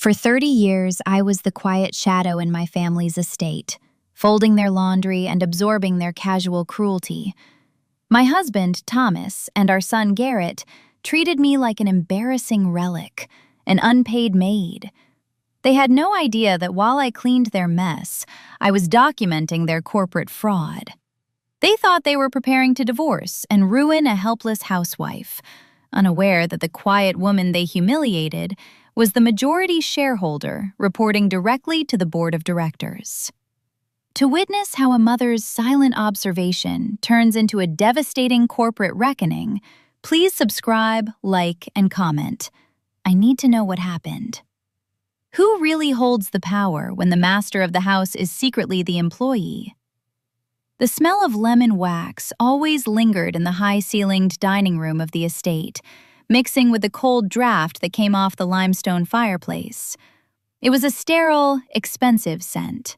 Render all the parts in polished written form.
For 30 years, I was the quiet shadow in my family's estate, folding their laundry and absorbing their casual cruelty. My husband, Thomas, and our son, Garrett, treated me like an embarrassing relic, an unpaid maid. They had no idea that while I cleaned their mess, I was documenting their corporate fraud. They thought they were preparing to divorce and ruin a helpless housewife, unaware that the quiet woman they humiliated was the majority shareholder reporting directly to the board of directors. To witness how a mother's silent observation turns into a devastating corporate reckoning, please subscribe, like, and comment. I need to know what happened. Who really holds the power when the master of the house is secretly the employee? The smell of lemon wax always lingered in the high-ceilinged dining room of the estate, mixing with the cold draft that came off the limestone fireplace. It was a sterile, expensive scent.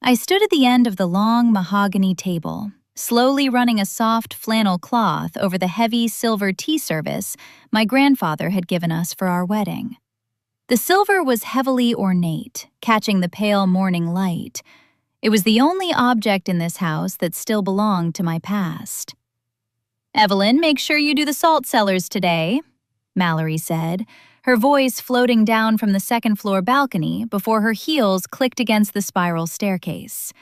I stood at the end of the long mahogany table, slowly running a soft flannel cloth over the heavy silver tea service my grandfather had given us for our wedding. The silver was heavily ornate, catching the pale morning light. It was the only object in this house that still belonged to my past. "Evelyn, make sure you do the salt cellars today," Mallory said, her voice floating down from the second-floor balcony before her heels clicked against the spiral staircase.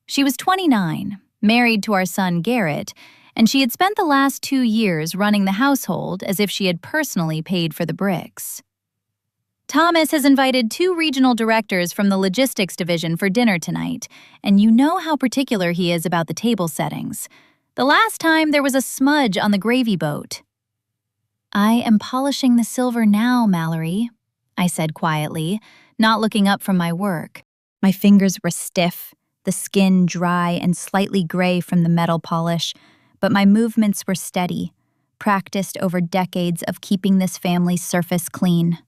She was 29, married to our son Garrett, and she had spent the last 2 years running the household as if she had personally paid for the bricks. "Thomas has invited 2 regional directors from the logistics division for dinner tonight, and you know how particular he is about the table settings. The last time there was a smudge on the gravy boat." "I am polishing the silver now, Mallory," I said quietly, not looking up from my work. My fingers were stiff, the skin dry and slightly gray from the metal polish, but my movements were steady, practiced over decades of keeping this family's surface clean.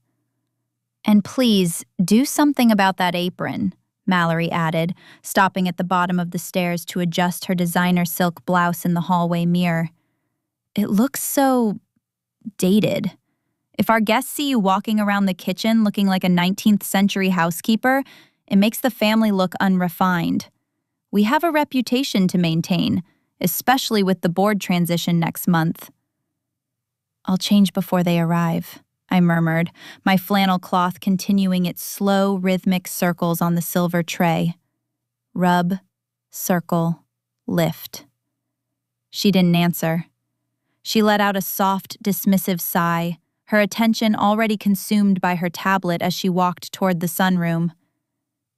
"And please, do something about that apron," Mallory added, stopping at the bottom of the stairs to adjust her designer silk blouse in the hallway mirror. "It looks so dated. If our guests see you walking around the kitchen looking like a 19th century housekeeper, it makes the family look unrefined. We have a reputation to maintain, especially with the board transition next month." "I'll change before they arrive," I murmured, my flannel cloth continuing its slow, rhythmic circles on the silver tray. Rub, circle, lift. She didn't answer. She let out a soft, dismissive sigh, her attention already consumed by her tablet as she walked toward the sunroom.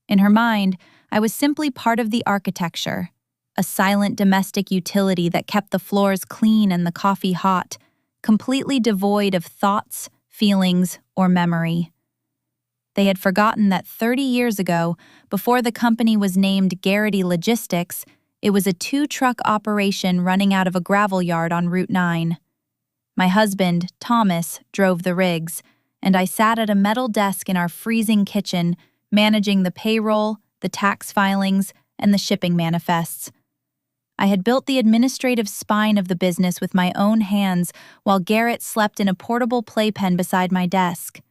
In her mind, I was simply part of the architecture, a silent domestic utility that kept the floors clean and the coffee hot, completely devoid of thoughts, feelings, or memory. They had forgotten that 30 years ago, before the company was named Garrity Logistics, it was a 2-truck operation running out of a gravel yard on Route 9. My husband, Thomas, drove the rigs, and I sat at a metal desk in our freezing kitchen, managing the payroll, the tax filings, and the shipping manifests. I had built the administrative spine of the business with my own hands while Garrett slept in a portable playpen beside my desk.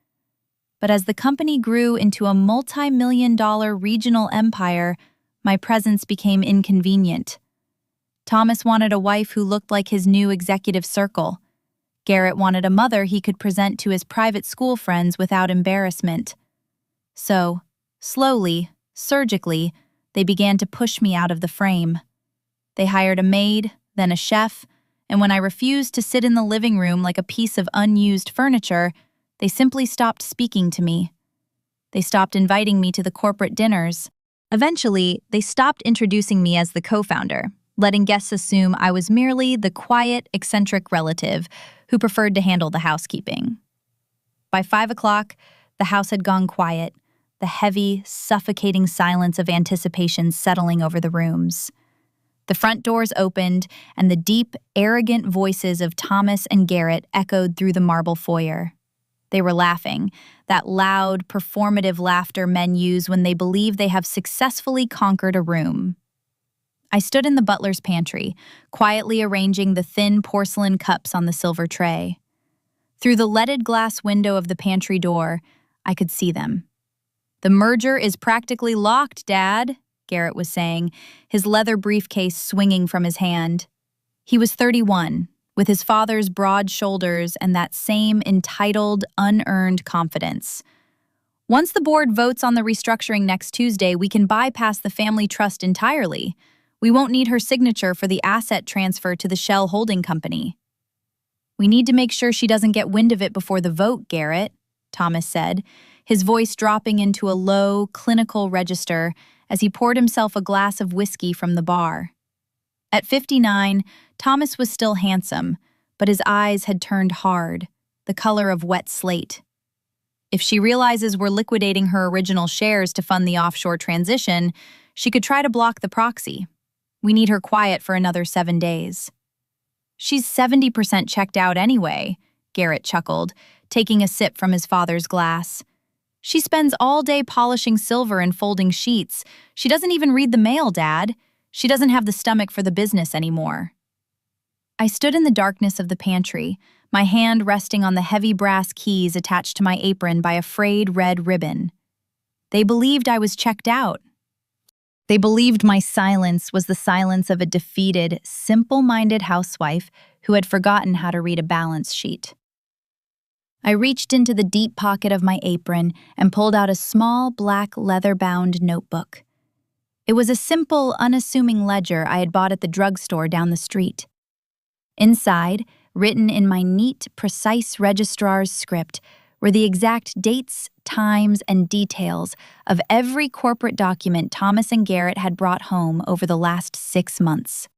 But as the company grew into a multi-million-dollar regional empire, my presence became inconvenient. Thomas wanted a wife who looked like his new executive circle. Garrett wanted a mother he could present to his private school friends without embarrassment. So, slowly, surgically, they began to push me out of the frame. They hired a maid, then a chef, and when I refused to sit in the living room like a piece of unused furniture, they simply stopped speaking to me. They stopped inviting me to the corporate dinners. Eventually, they stopped introducing me as the co-founder, letting guests assume I was merely the quiet, eccentric relative who preferred to handle the housekeeping. By 5 o'clock, the house had gone quiet, the heavy, suffocating silence of anticipation settling over the rooms. The front doors opened, and the deep, arrogant voices of Thomas and Garrett echoed through the marble foyer. They were laughing, that loud, performative laughter men use when they believe they have successfully conquered a room. I stood in the butler's pantry, quietly arranging the thin porcelain cups on the silver tray. Through the leaded glass window of the pantry door, I could see them. "The merger is practically locked, Dad," Garrett was saying, his leather briefcase swinging from his hand. He was 31, with his father's broad shoulders and that same entitled, unearned confidence. "Once the board votes on the restructuring next Tuesday, we can bypass the family trust entirely. We won't need her signature for the asset transfer to the Shell Holding Company." "We need to make sure she doesn't get wind of it before the vote, Garrett," Thomas said, his voice dropping into a low, clinical register as he poured himself a glass of whiskey from the bar. At 59, Thomas was still handsome, but his eyes had turned hard, the color of wet slate. "If she realizes we're liquidating her original shares to fund the offshore transition, she could try to block the proxy. We need her quiet for another 7 days." "She's 70% checked out anyway," Garrett chuckled, taking a sip from his father's glass. "She spends all day polishing silver and folding sheets. She doesn't even read the mail, Dad. She doesn't have the stomach for the business anymore." I stood in the darkness of the pantry, my hand resting on the heavy brass keys attached to my apron by a frayed red ribbon. They believed I was checked out. They believed my silence was the silence of a defeated, simple-minded housewife who had forgotten how to read a balance sheet. I reached into the deep pocket of my apron and pulled out a small, black, leather-bound notebook. It was a simple, unassuming ledger I had bought at the drugstore down the street. Inside, written in my neat, precise registrar's script, were the exact dates, times, and details of every corporate document Thomas and Garrett had brought home over the last 6 months.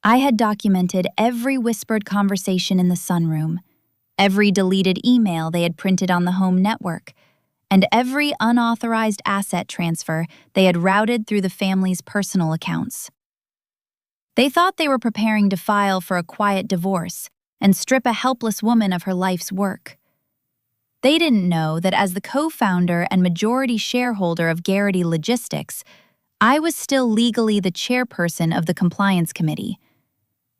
I had documented every whispered conversation in the sunroom, every deleted email they had printed on the home network, and every unauthorized asset transfer they had routed through the family's personal accounts. They thought they were preparing to file for a quiet divorce and strip a helpless woman of her life's work. They didn't know that as the co-founder and majority shareholder of Garrity Logistics, I was still legally the chairperson of the compliance committee.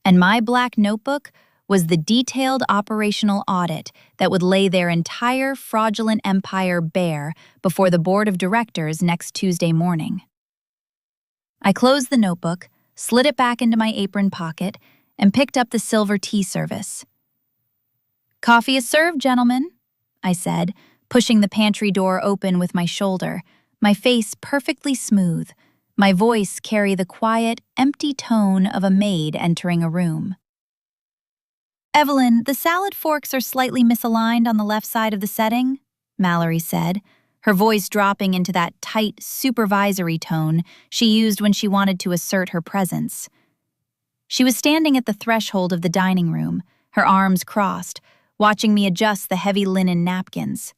And my black notebook was the detailed operational audit that would lay their entire fraudulent empire bare before the board of directors next Tuesday morning. I closed the notebook, slid it back into my apron pocket, and picked up the silver tea service. "Coffee is served, gentlemen," I said, pushing the pantry door open with my shoulder, my face perfectly smooth, my voice carry the quiet, empty tone of a maid entering a room. "Evelyn, the salad forks are slightly misaligned on the left side of the setting," Mallory said, her voice dropping into that tight, supervisory tone she used when she wanted to assert her presence. She was standing at the threshold of the dining room, her arms crossed, watching me adjust the heavy linen napkins.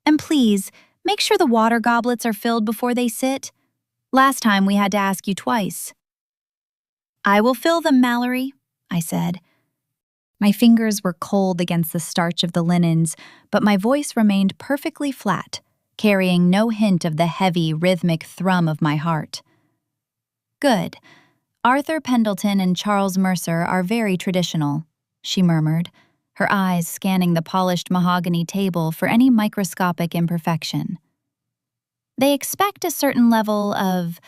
"And please, make sure the water goblets are filled before they sit. Last time we had to ask you twice." "I will fill them, Mallory," I said. My fingers were cold against the starch of the linens, but my voice remained perfectly flat, carrying no hint of the heavy, rhythmic thrum of my heart. "Good. Arthur Pendleton and Charles Mercer are very traditional," she murmured, her eyes scanning the polished mahogany table for any microscopic imperfection. "They expect a certain level of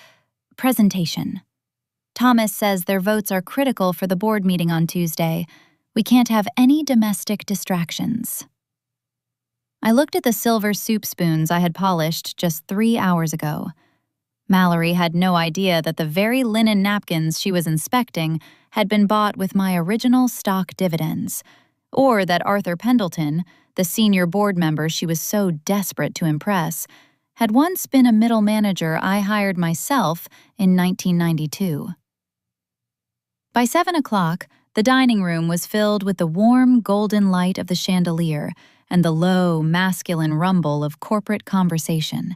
presentation. Thomas says their votes are critical for the board meeting on Tuesday. We can't have any domestic distractions." I looked at the silver soup spoons I had polished just 3 hours ago. Mallory had no idea that the very linen napkins she was inspecting had been bought with my original stock dividends, or that Arthur Pendleton, the senior board member she was so desperate to impress, had once been a middle manager I hired myself in 1992. By 7 o'clock, the dining room was filled with the warm, golden light of the chandelier and the low, masculine rumble of corporate conversation.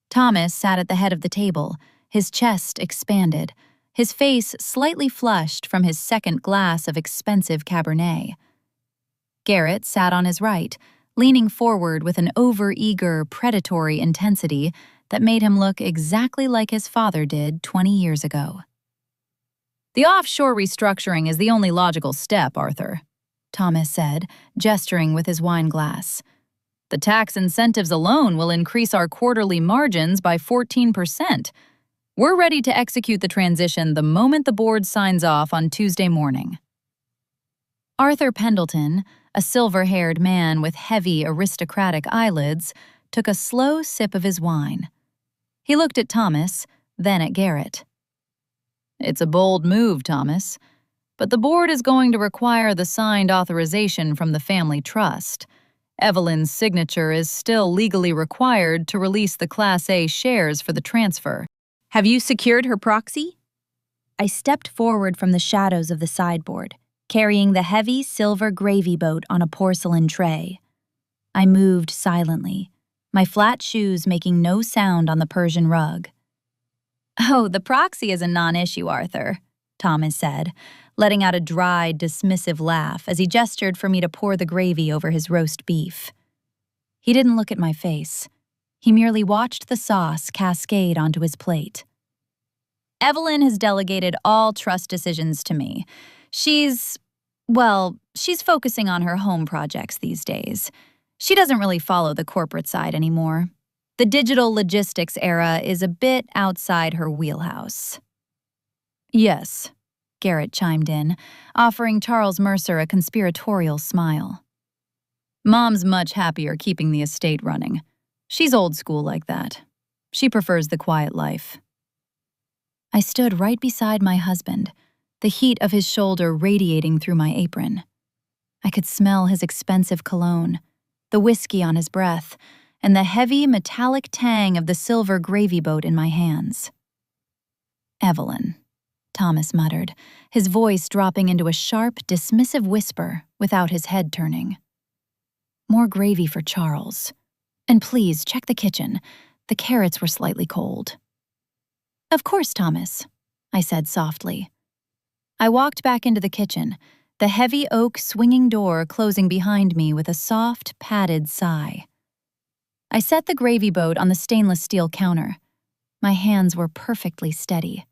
Thomas sat at the head of the table, his chest expanded, his face slightly flushed from his second glass of expensive Cabernet. Garrett sat on his right, leaning forward with an over-eager, predatory intensity that made him look exactly like his father did 20 years ago. "The offshore restructuring is the only logical step, Arthur," Thomas said, gesturing with his wine glass. The tax incentives alone will increase our quarterly margins by 14%. We're ready to execute the transition the moment the board signs off on Tuesday morning." Arthur Pendleton, a silver-haired man with heavy, aristocratic eyelids, took a slow sip of his wine. He looked at Thomas, then at Garrett. "It's a bold move, Thomas, but the board is going to require the signed authorization from the family trust. Evelyn's signature is still legally required to release the Class A shares for the transfer. Have you secured her proxy?" I stepped forward from the shadows of the sideboard, carrying the heavy silver gravy boat on a porcelain tray. I moved silently, my flat shoes making no sound on the Persian rug. "Oh, the proxy is a non-issue, Arthur," Thomas said, letting out a dry, dismissive laugh as he gestured for me to pour the gravy over his roast beef. He didn't look at my face. He merely watched the sauce cascade onto his plate. "Evelyn has delegated all trust decisions to me. She's focusing on her home projects these days. She doesn't really follow the corporate side anymore. The digital logistics era is a bit outside her wheelhouse." "Yes," Garrett chimed in, offering Charles Mercer a conspiratorial smile. "Mom's much happier keeping the estate running. She's old school like that. She prefers the quiet life." I stood right beside my husband, the heat of his shoulder radiating through my apron. I could smell his expensive cologne, the whiskey on his breath, and the heavy metallic tang of the silver gravy boat in my hands. "Evelyn," Thomas muttered, his voice dropping into a sharp, dismissive whisper without his head turning. "More gravy for Charles. And please, check the kitchen. The carrots were slightly cold." "Of course, Thomas," I said softly. I walked back into the kitchen, the heavy oak swinging door closing behind me with a soft, padded sigh. I set the gravy boat on the stainless steel counter. My hands were perfectly steady.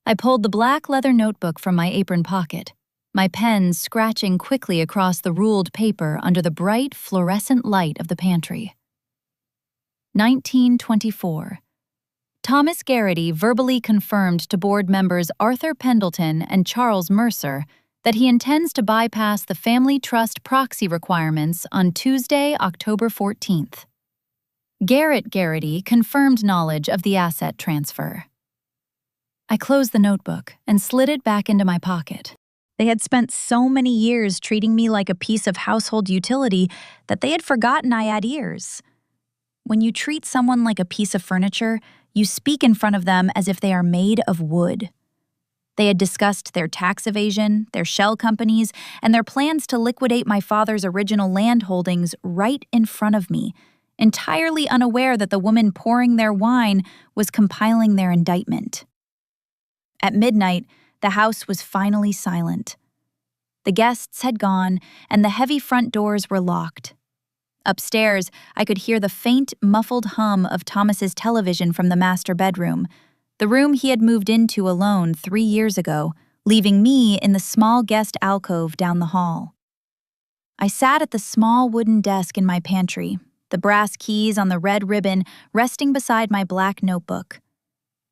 I pulled the black leather notebook from my apron pocket, my pen scratching quickly across the ruled paper under the bright, fluorescent light of the pantry. 1924. Thomas Garrity verbally confirmed to board members Arthur Pendleton and Charles Mercer that he intends to bypass the family trust proxy requirements on Tuesday, October 14th. Garrett Garrity confirmed knowledge of the asset transfer. I closed the notebook and slid it back into my pocket. They had spent so many years treating me like a piece of household utility that they had forgotten I had ears. When you treat someone like a piece of furniture, you speak in front of them as if they are made of wood. They had discussed their tax evasion, their shell companies, and their plans to liquidate my father's original land holdings right in front of me, entirely unaware that the woman pouring their wine was compiling their indictment. At midnight, the house was finally silent. The guests had gone, and the heavy front doors were locked. Upstairs, I could hear the faint, muffled hum of Thomas's television from the master bedroom, the room he had moved into alone 3 years ago, leaving me in the small guest alcove down the hall. I sat at the small wooden desk in my pantry, the brass keys on the red ribbon resting beside my black notebook.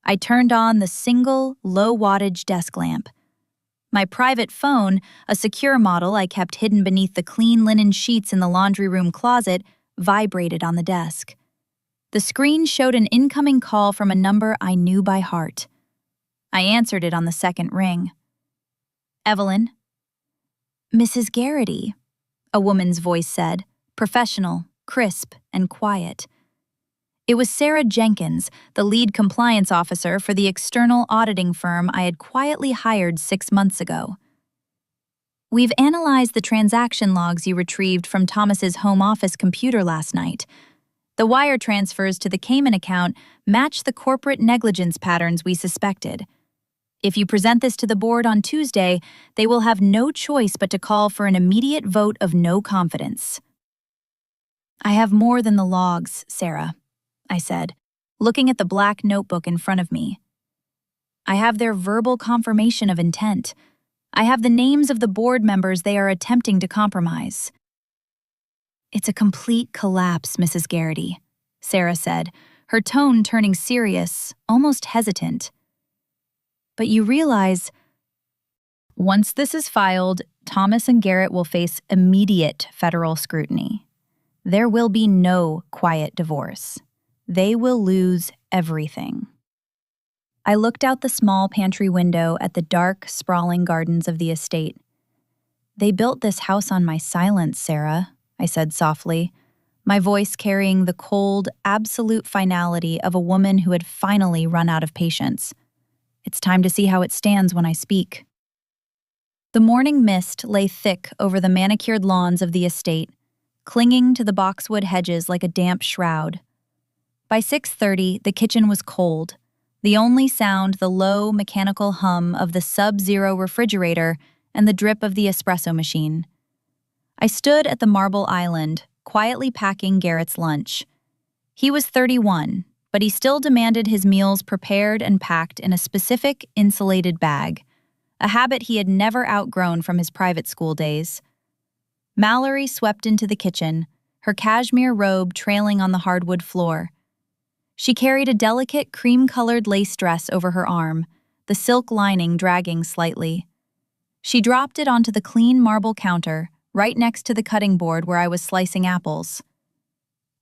I turned on the single, low-wattage desk lamp. My private phone, a secure model I kept hidden beneath the clean linen sheets in the laundry room closet, vibrated on the desk. The screen showed an incoming call from a number I knew by heart. I answered it on the second ring. "Evelyn?" "Mrs. Garrity," a woman's voice said, professional, crisp, and quiet. It was Sarah Jenkins, the lead compliance officer for the external auditing firm I had quietly hired 6 months ago. "We've analyzed the transaction logs you retrieved from Thomas's home office computer last night. The wire transfers to the Cayman account match the corporate negligence patterns we suspected. If you present this to the board on Tuesday, they will have no choice but to call for an immediate vote of no confidence." "I have more than the logs, Sarah," I said, looking at the black notebook in front of me. "I have their verbal confirmation of intent. I have the names of the board members they are attempting to compromise." It's a complete collapse, Mrs. Garrity, Sarah said, her tone turning serious, almost hesitant. But you realize, once this is filed, Thomas and Garrett will face immediate federal scrutiny. There will be no quiet divorce. They will lose everything. I looked out the small pantry window at the dark, sprawling gardens of the estate. They built this house on my silence, Sarah, I said softly, my voice carrying the cold, absolute finality of a woman who had finally run out of patience. It's time to see how it stands when I speak. The morning mist lay thick over the manicured lawns of the estate, clinging to the boxwood hedges like a damp shroud. By 6:30, the kitchen was cold, the only sound the low, mechanical hum of the sub-zero refrigerator and the drip of the espresso machine. I stood at the marble island, quietly packing Garrett's lunch. He was 31, but he still demanded his meals prepared and packed in a specific, insulated bag, a habit he had never outgrown from his private school days. Mallory swept into the kitchen, her cashmere robe trailing on the hardwood floor. She carried a delicate cream-colored lace dress over her arm, the silk lining dragging slightly. She dropped it onto the clean marble counter, right next to the cutting board where I was slicing apples.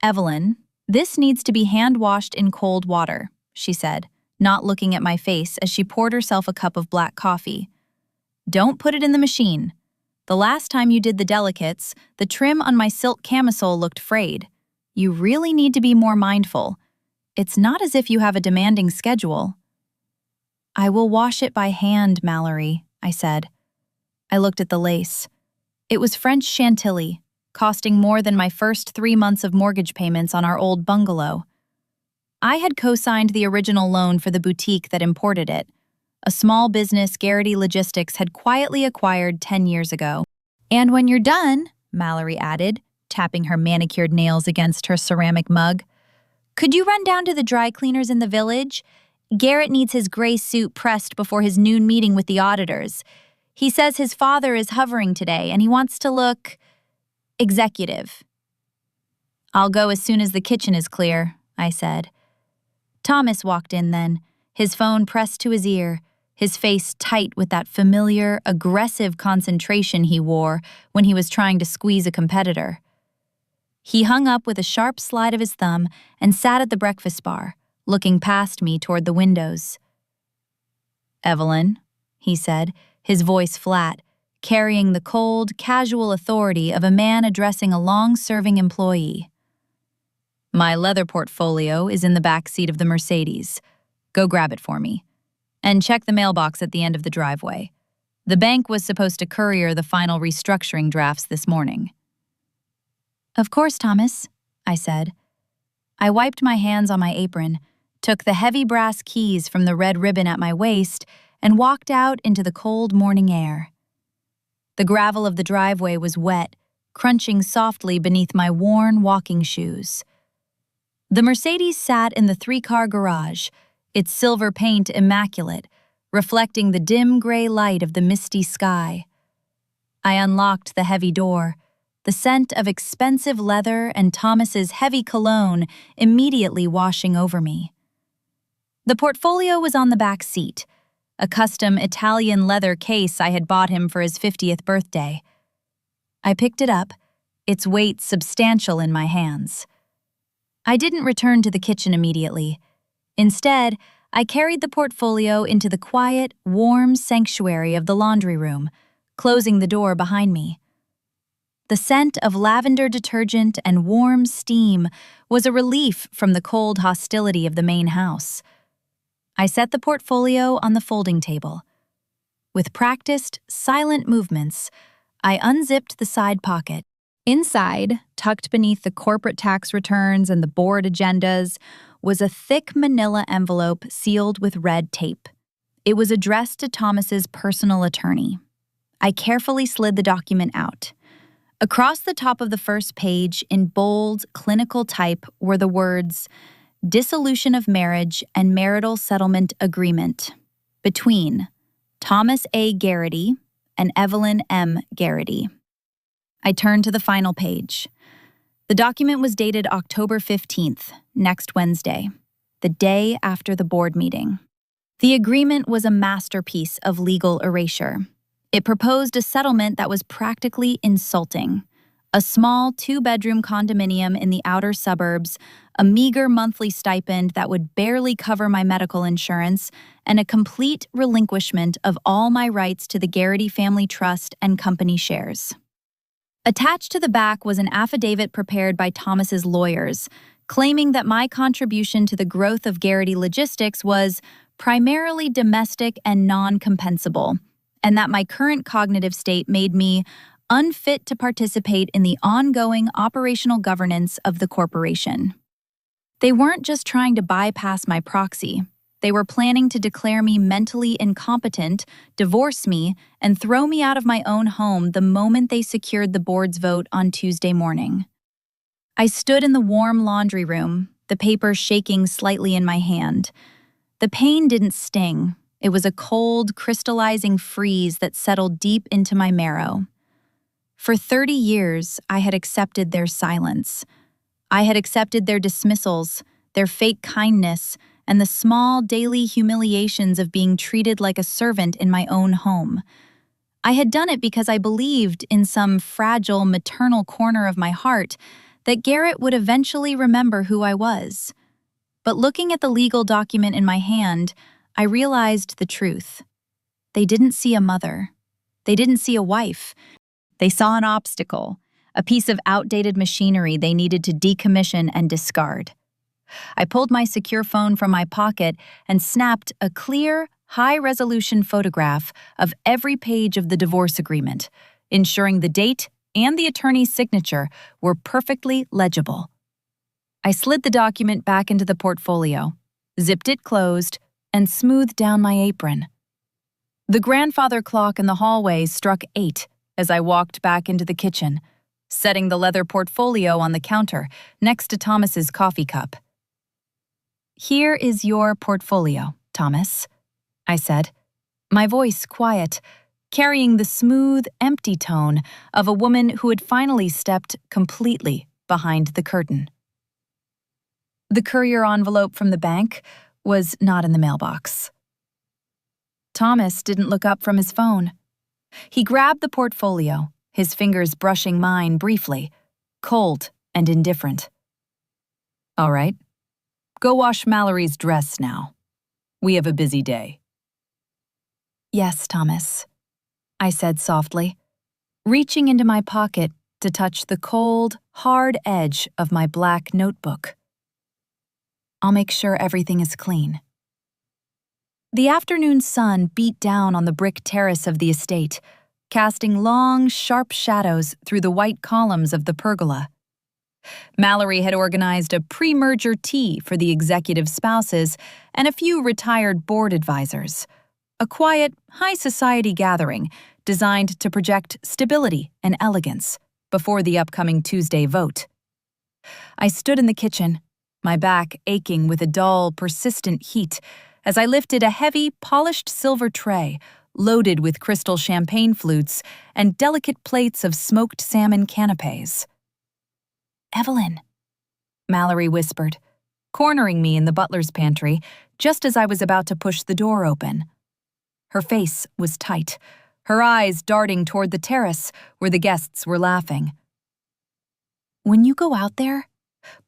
"Evelyn, this needs to be hand-washed in cold water," she said, not looking at my face as she poured herself a cup of black coffee. "Don't put it in the machine. The last time you did the delicates, the trim on my silk camisole looked frayed. You really need to be more mindful. It's not as if you have a demanding schedule." "I will wash it by hand, Mallory," I said. I looked at the lace. It was French Chantilly, costing more than my first 3 months of mortgage payments on our old bungalow. I had co-signed the original loan for the boutique that imported it, a small business Garrity Logistics had quietly acquired 10 years ago. "And when you're done," Mallory added, tapping her manicured nails against her ceramic mug, "could you run down to the dry cleaners in the village? Garrett needs his gray suit pressed before his noon meeting with the auditors. He says his father is hovering today and he wants to look executive." "I'll go as soon as the kitchen is clear," I said. Thomas walked in then, his phone pressed to his ear, his face tight with that familiar, aggressive concentration he wore when he was trying to squeeze a competitor. He hung up with a sharp slide of his thumb and sat at the breakfast bar, looking past me toward the windows. "Evelyn," he said, his voice flat, carrying the cold, casual authority of a man addressing a long-serving employee. "My leather portfolio is in the back seat of the Mercedes. Go grab it for me. And check the mailbox at the end of the driveway. The bank was supposed to courier the final restructuring drafts this morning." "Of course, Thomas," I said. I wiped my hands on my apron, took the heavy brass keys from the red ribbon at my waist, and walked out into the cold morning air. The gravel of the driveway was wet, crunching softly beneath my worn walking shoes. The Mercedes sat in the 3-car garage, its silver paint immaculate, reflecting the dim gray light of the misty sky. I unlocked the heavy door, the scent of expensive leather and Thomas's heavy cologne immediately washing over me. The portfolio was on the back seat, a custom Italian leather case I had bought him for his 50th birthday. I picked it up, its weight substantial in my hands. I didn't return to the kitchen immediately. Instead, I carried the portfolio into the quiet, warm sanctuary of the laundry room, closing the door behind me. The scent of lavender detergent and warm steam was a relief from the cold hostility of the main house. I set the portfolio on the folding table. With practiced, silent movements, I unzipped the side pocket. Inside, tucked beneath the corporate tax returns and the board agendas, was a thick manila envelope sealed with red tape. It was addressed to Thomas's personal attorney. I carefully slid the document out. Across the top of the first page, in bold, clinical type, were the words, "Dissolution of marriage and marital settlement agreement between Thomas A. Garrity and Evelyn M. Garrity." I turned to the final page. The document was dated October 15th, next Wednesday, the day after the board meeting. The agreement was a masterpiece of legal erasure. It proposed a settlement that was practically insulting. A small two-bedroom condominium in the outer suburbs, a meager monthly stipend that would barely cover my medical insurance, and a complete relinquishment of all my rights to the Garrity family trust and company shares. Attached to the back was an affidavit prepared by Thomas's lawyers, claiming that my contribution to the growth of Garrity Logistics was primarily domestic and non-compensable, and that my current cognitive state made me unfit to participate in the ongoing operational governance of the corporation. They weren't just trying to bypass my proxy. They were planning to declare me mentally incompetent, divorce me, and throw me out of my own home the moment they secured the board's vote on Tuesday morning. I stood in the warm laundry room, the papers shaking slightly in my hand. The pain didn't sting. It was a cold, crystallizing freeze that settled deep into my marrow. For 30 years, I had accepted their silence. I had accepted their dismissals, their fake kindness, and the small daily humiliations of being treated like a servant in my own home. I had done it because I believed, in some fragile maternal corner of my heart, that Garrett would eventually remember who I was. But looking at the legal document in my hand, I realized the truth. They didn't see a mother. They didn't see a wife. They saw an obstacle, a piece of outdated machinery they needed to decommission and discard. I pulled my secure phone from my pocket and snapped a clear, high-resolution photograph of every page of the divorce agreement, ensuring the date and the attorney's signature were perfectly legible. I slid the document back into the portfolio, zipped it closed, and smoothed down my apron. The grandfather clock in the hallway struck 8 as I walked back into the kitchen, setting the leather portfolio on the counter next to Thomas's coffee cup. "Here is your portfolio, Thomas," I said, my voice quiet, carrying the smooth, empty tone of a woman who had finally stepped completely behind the curtain. The courier envelope from the bank was not in the mailbox. Thomas didn't look up from his phone. He grabbed the portfolio, his fingers brushing mine briefly, cold and indifferent. "All right. Go wash Mallory's dress now. We have a busy day." "Yes, Thomas," I said softly, reaching into my pocket to touch the cold, hard edge of my black notebook. "I'll make sure everything is clean." The afternoon sun beat down on the brick terrace of the estate, casting long, sharp shadows through the white columns of the pergola. Mallory had organized a pre-merger tea for the executive spouses and a few retired board advisors, a quiet, high-society gathering designed to project stability and elegance before the upcoming Tuesday vote. I stood in the kitchen, my back aching with a dull, persistent heat, as I lifted a heavy, polished silver tray loaded with crystal champagne flutes and delicate plates of smoked salmon canapés. "Evelyn," Mallory whispered, cornering me in the butler's pantry just as I was about to push the door open. Her face was tight, her eyes darting toward the terrace where the guests were laughing. "When you go out there,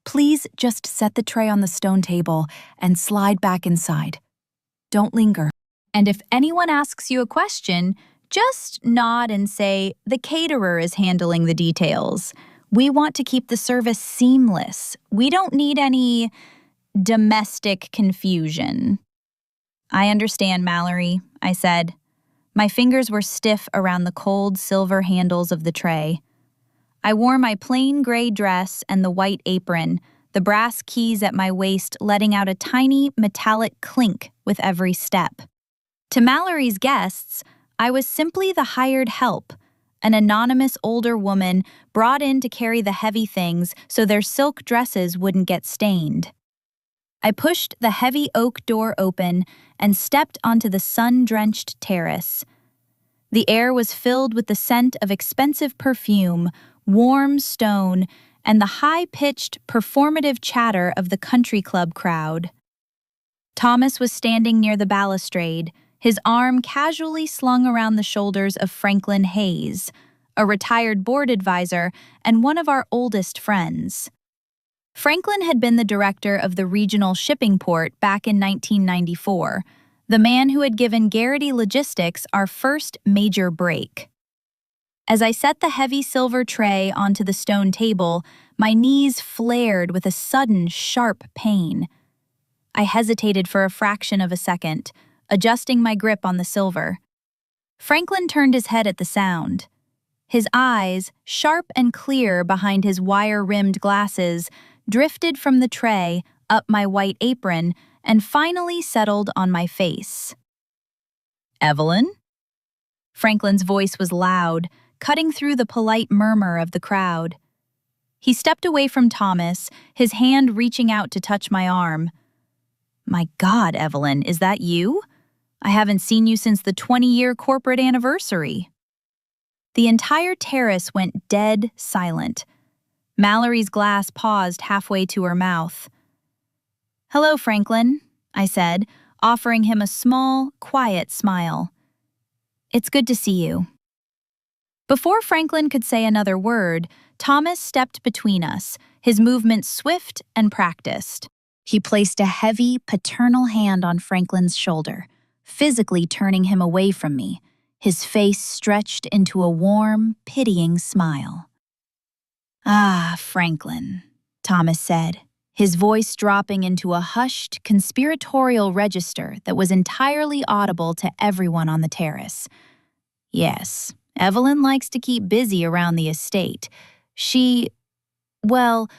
please just set the tray on the stone table and slide back inside. Don't linger. And if anyone asks you a question, just nod and say, 'The caterer is handling the details. We want to keep the service seamless. We don't need any domestic confusion.'" "I understand, Mallory," I said. My fingers were stiff around the cold silver handles of the tray. I wore my plain gray dress and the white apron, the brass keys at my waist letting out a tiny metallic clink with every step. To Mallory's guests, I was simply the hired help, an anonymous older woman brought in to carry the heavy things so their silk dresses wouldn't get stained. I pushed the heavy oak door open and stepped onto the sun-drenched terrace. The air was filled with the scent of expensive perfume, warm stone, and the high-pitched, performative chatter of the country club crowd. Thomas was standing near the balustrade, his arm casually slung around the shoulders of Franklin Hayes, a retired board advisor and one of our oldest friends. Franklin had been the director of the regional shipping port back in 1994, the man who had given Garrity Logistics our first major break. As I set the heavy silver tray onto the stone table, my knees flared with a sudden, sharp pain. I hesitated for a fraction of a second, adjusting my grip on the silver. Franklin turned his head at the sound. His eyes, sharp and clear behind his wire-rimmed glasses, drifted from the tray, up my white apron, and finally settled on my face. "Evelyn?" Franklin's voice was loud, cutting through the polite murmur of the crowd. He stepped away from Thomas, his hand reaching out to touch my arm. "My God, Evelyn, is that you? I haven't seen you since the 20-year corporate anniversary." The entire terrace went dead silent. Mallory's glass paused halfway to her mouth. "Hello, Franklin," I said, offering him a small, quiet smile. "It's good to see you." Before Franklin could say another word, Thomas stepped between us, his movements swift and practiced. He placed a heavy, paternal hand on Franklin's shoulder, physically turning him away from me, his face stretched into a warm, pitying smile. "Ah, Franklin," Thomas said, his voice dropping into a hushed, conspiratorial register that was entirely audible to everyone on the terrace. "Yes, Evelyn likes to keep busy around the estate. Well,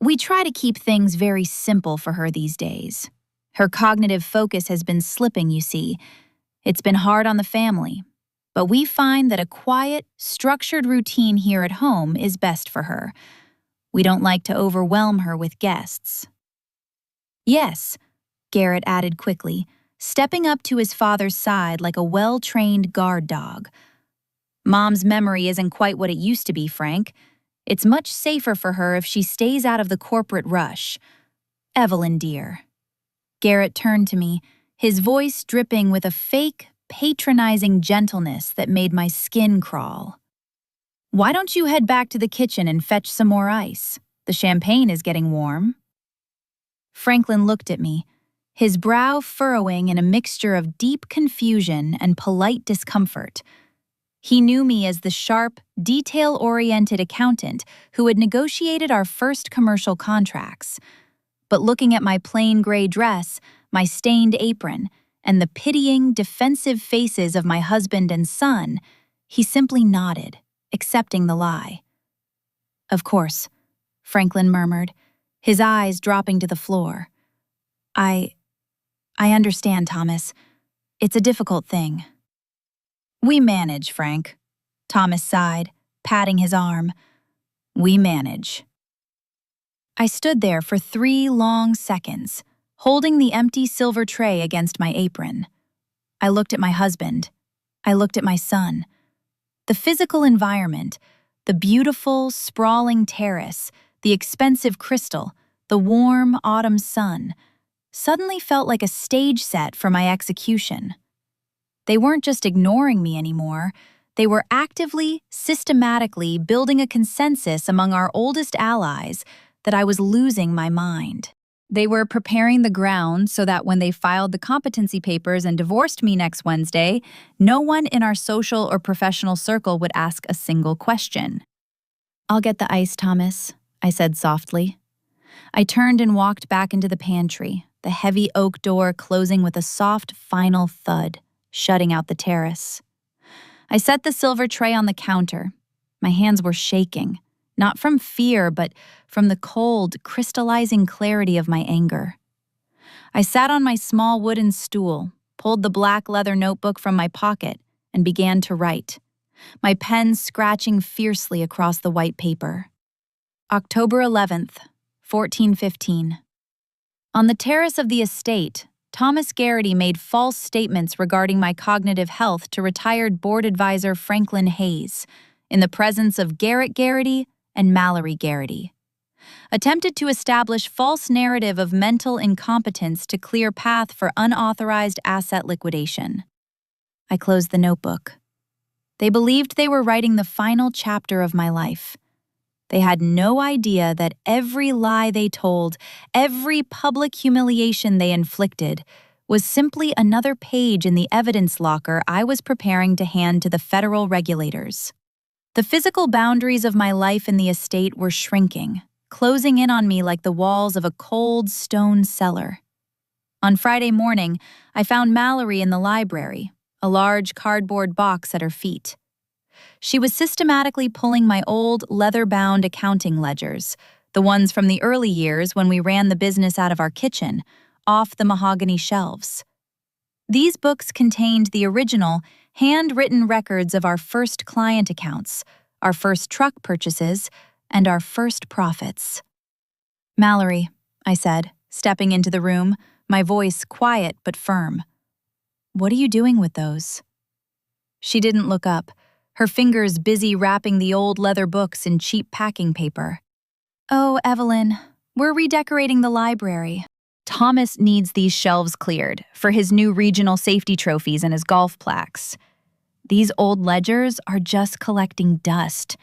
we try to keep things very simple for her these days. Her cognitive focus has been slipping, you see. It's been hard on the family. But we find that a quiet, structured routine here at home is best for her. We don't like to overwhelm her with guests." "Yes," Garrett added quickly, stepping up to his father's side like a well-trained guard dog. "Mom's memory isn't quite what it used to be, Frank. It's much safer for her if she stays out of the corporate rush. Evelyn, dear." Garrett turned to me, his voice dripping with a fake, patronizing gentleness that made my skin crawl. "Why don't you head back to the kitchen and fetch some more ice? The champagne is getting warm." Franklin looked at me, his brow furrowing in a mixture of deep confusion and polite discomfort. He knew me as the sharp, detail-oriented accountant who had negotiated our first commercial contracts. But looking at my plain gray dress, my stained apron, and the pitying, defensive faces of my husband and son, he simply nodded, accepting the lie. "Of course," Franklin murmured, his eyes dropping to the floor. I understand, Thomas. It's a difficult thing." "We manage, Frank," Thomas sighed, patting his arm. "We manage." I stood there for 3 long seconds, holding the empty silver tray against my apron. I looked at my husband. I looked at my son. The physical environment, the beautiful, sprawling terrace, the expensive crystal, the warm autumn sun, suddenly felt like a stage set for my execution. They weren't just ignoring me anymore. They were actively, systematically building a consensus among our oldest allies that I was losing my mind. They were preparing the ground so that when they filed the competency papers and divorced me next Wednesday, no one in our social or professional circle would ask a single question. "I'll get the ice, Thomas," I said softly. I turned and walked back into the pantry, the heavy oak door closing with a soft, final thud, shutting out the terrace. I set the silver tray on the counter. My hands were shaking, not from fear, but from the cold, crystallizing clarity of my anger. I sat on my small wooden stool, pulled the black leather notebook from my pocket, and began to write, my pen scratching fiercely across the white paper. October 11th, 1415. On the terrace of the estate, Thomas Garrity made false statements regarding my cognitive health to retired board advisor Franklin Hayes, in the presence of Garrett Garrity and Mallory Garrity. attempted to establish false narrative of mental incompetence to clear path for unauthorized asset liquidation. I closed the notebook. They believed they were writing the final chapter of my life. They had no idea that every lie they told, every public humiliation they inflicted, was simply another page in the evidence locker I was preparing to hand to the federal regulators. The physical boundaries of my life in the estate were shrinking, closing in on me like the walls of a cold stone cellar. On Friday morning, I found Mallory in the library, a large cardboard box at her feet. She was systematically pulling my old, leather-bound accounting ledgers, the ones from the early years when we ran the business out of our kitchen, off the mahogany shelves. These books contained the original, handwritten records of our first client accounts, our first truck purchases, and our first profits. "Mallory," I said, stepping into the room, my voice quiet but firm. "What are you doing with those?" She didn't look up, her fingers busy wrapping the old leather books in cheap packing paper. "Oh, Evelyn, we're redecorating the library. Thomas needs these shelves cleared for his new regional safety trophies and his golf plaques. These old ledgers are just collecting dust.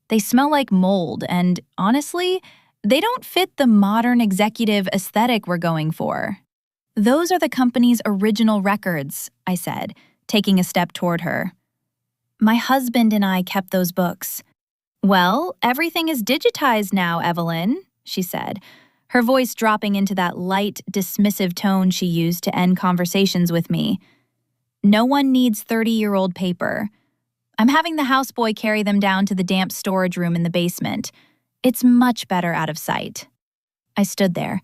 They smell like mold, and honestly, they don't fit the modern executive aesthetic we're going for." "Those are the company's original records," I said, taking a step toward her. "My husband and I kept those books." "Well, everything is digitized now, Evelyn," she said, her voice dropping into that light, dismissive tone she used to end conversations with me. "No one needs 30-year-old paper. I'm having the houseboy carry them down to the damp storage room in the basement. It's much better out of sight." I stood there,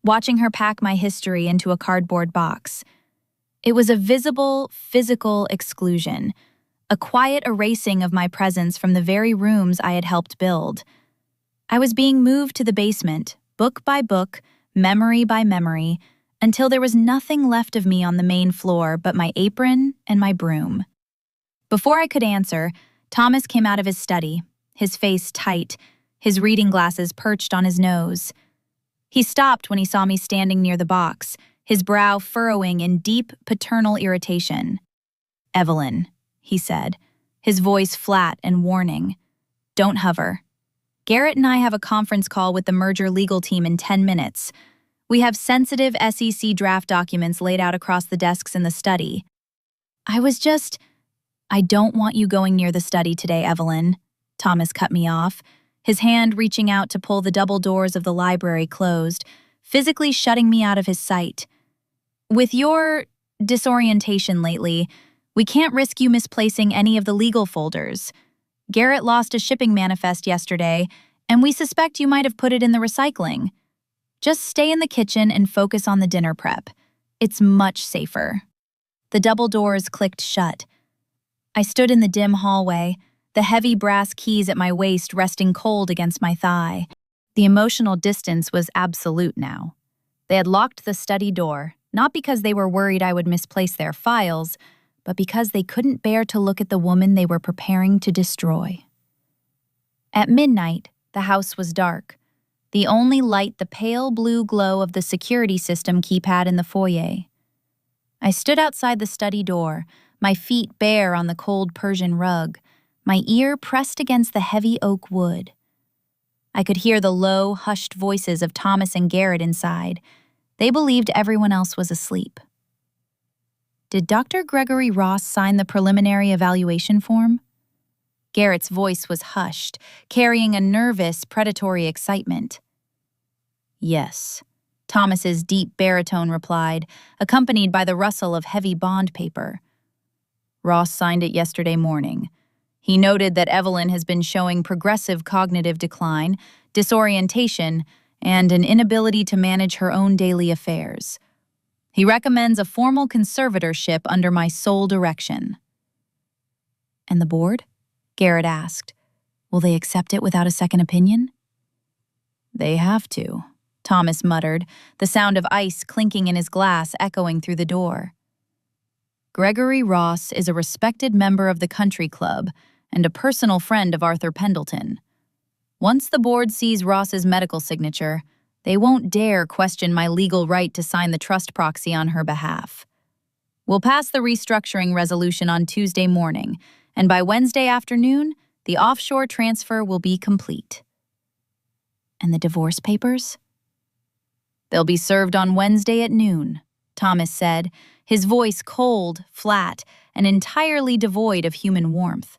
watching her pack my history into a cardboard box. It was a visible, physical exclusion, a quiet erasing of my presence from the very rooms I had helped build. I was being moved to the basement, book by book, memory by memory, until there was nothing left of me on the main floor but my apron and my broom. Before I could answer, Thomas came out of his study, his face tight, his reading glasses perched on his nose. He stopped when he saw me standing near the box, his brow furrowing in deep paternal irritation. "Evelyn," he said, his voice flat and warning. "Don't hover. Garrett and I have a conference call with the merger legal team in 10 minutes. We have sensitive SEC draft documents laid out across the desks in the study." "I don't want you going near the study today, Evelyn," Thomas cut me off, his hand reaching out to pull the double doors of the library closed, physically shutting me out of his sight. "With your disorientation lately, we can't risk you misplacing any of the legal folders. Garrett lost a shipping manifest yesterday, and we suspect you might have put it in the recycling. Just stay in the kitchen and focus on the dinner prep. It's much safer." The double doors clicked shut. I stood in the dim hallway, the heavy brass keys at my waist resting cold against my thigh. The emotional distance was absolute now. They had locked the study door, not because they were worried I would misplace their files, but because they couldn't bear to look at the woman they were preparing to destroy. At midnight, the house was dark, the only light the pale blue glow of the security system keypad in the foyer. I stood outside the study door, my feet bare on the cold Persian rug, my ear pressed against the heavy oak wood. I could hear the low, hushed voices of Thomas and Garrett inside. They believed everyone else was asleep. "Did Dr. Gregory Ross sign the preliminary evaluation form?" Garrett's voice was hushed, carrying a nervous, predatory excitement. "Yes," Thomas's deep baritone replied, accompanied by the rustle of heavy bond paper. "Ross signed it yesterday morning. He noted that Evelyn has been showing progressive cognitive decline, disorientation, and an inability to manage her own daily affairs. He recommends a formal conservatorship under my sole direction." "And the board?" Garrett asked. "Will they accept it without a second opinion?" "They have to," Thomas muttered, the sound of ice clinking in his glass echoing through the door. "Gregory Ross is a respected member of the country club and a personal friend of Arthur Pendleton. Once the board sees Ross's medical signature, they won't dare question my legal right to sign the trust proxy on her behalf. We'll pass the restructuring resolution on Tuesday morning, and by Wednesday afternoon, the offshore transfer will be complete. And the divorce papers? They'll be served on Wednesday at noon, Thomas said, his voice cold, flat, and entirely devoid of human warmth.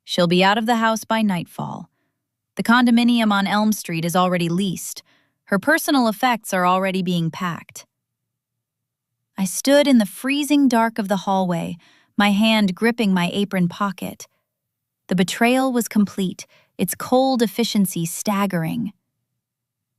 She'll be out of the house by nightfall. The condominium on Elm Street is already leased. Her personal effects are already being packed. I stood in the freezing dark of the hallway, my hand gripping my apron pocket. The betrayal was complete, its cold efficiency staggering.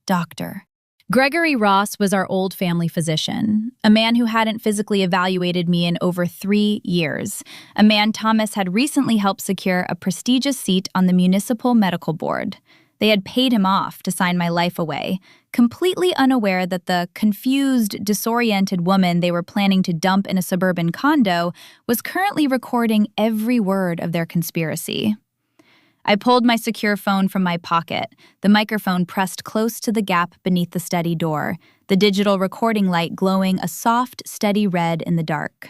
Doctor. Gregory Ross was our old family physician, a man who hadn't physically evaluated me in over 3 years, a man Thomas had recently helped secure a prestigious seat on the municipal medical board. They had paid him off to sign my life away, completely unaware that the confused, disoriented woman they were planning to dump in a suburban condo was currently recording every word of their conspiracy. I pulled my secure phone from my pocket, the microphone pressed close to the gap beneath the study door, the digital recording light glowing a soft, steady red in the dark.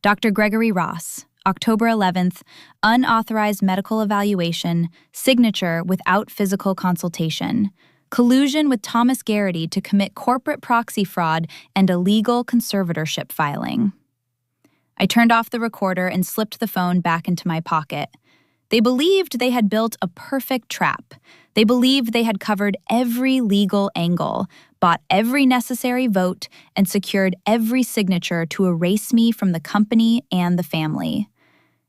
Dr. Gregory Ross, October 11th, unauthorized medical evaluation, signature without physical consultation, collusion with Thomas Garrity to commit corporate proxy fraud and illegal conservatorship filing. I turned off the recorder and slipped the phone back into my pocket. They believed they had built a perfect trap. They believed they had covered every legal angle, bought every necessary vote, and secured every signature to erase me from the company and the family.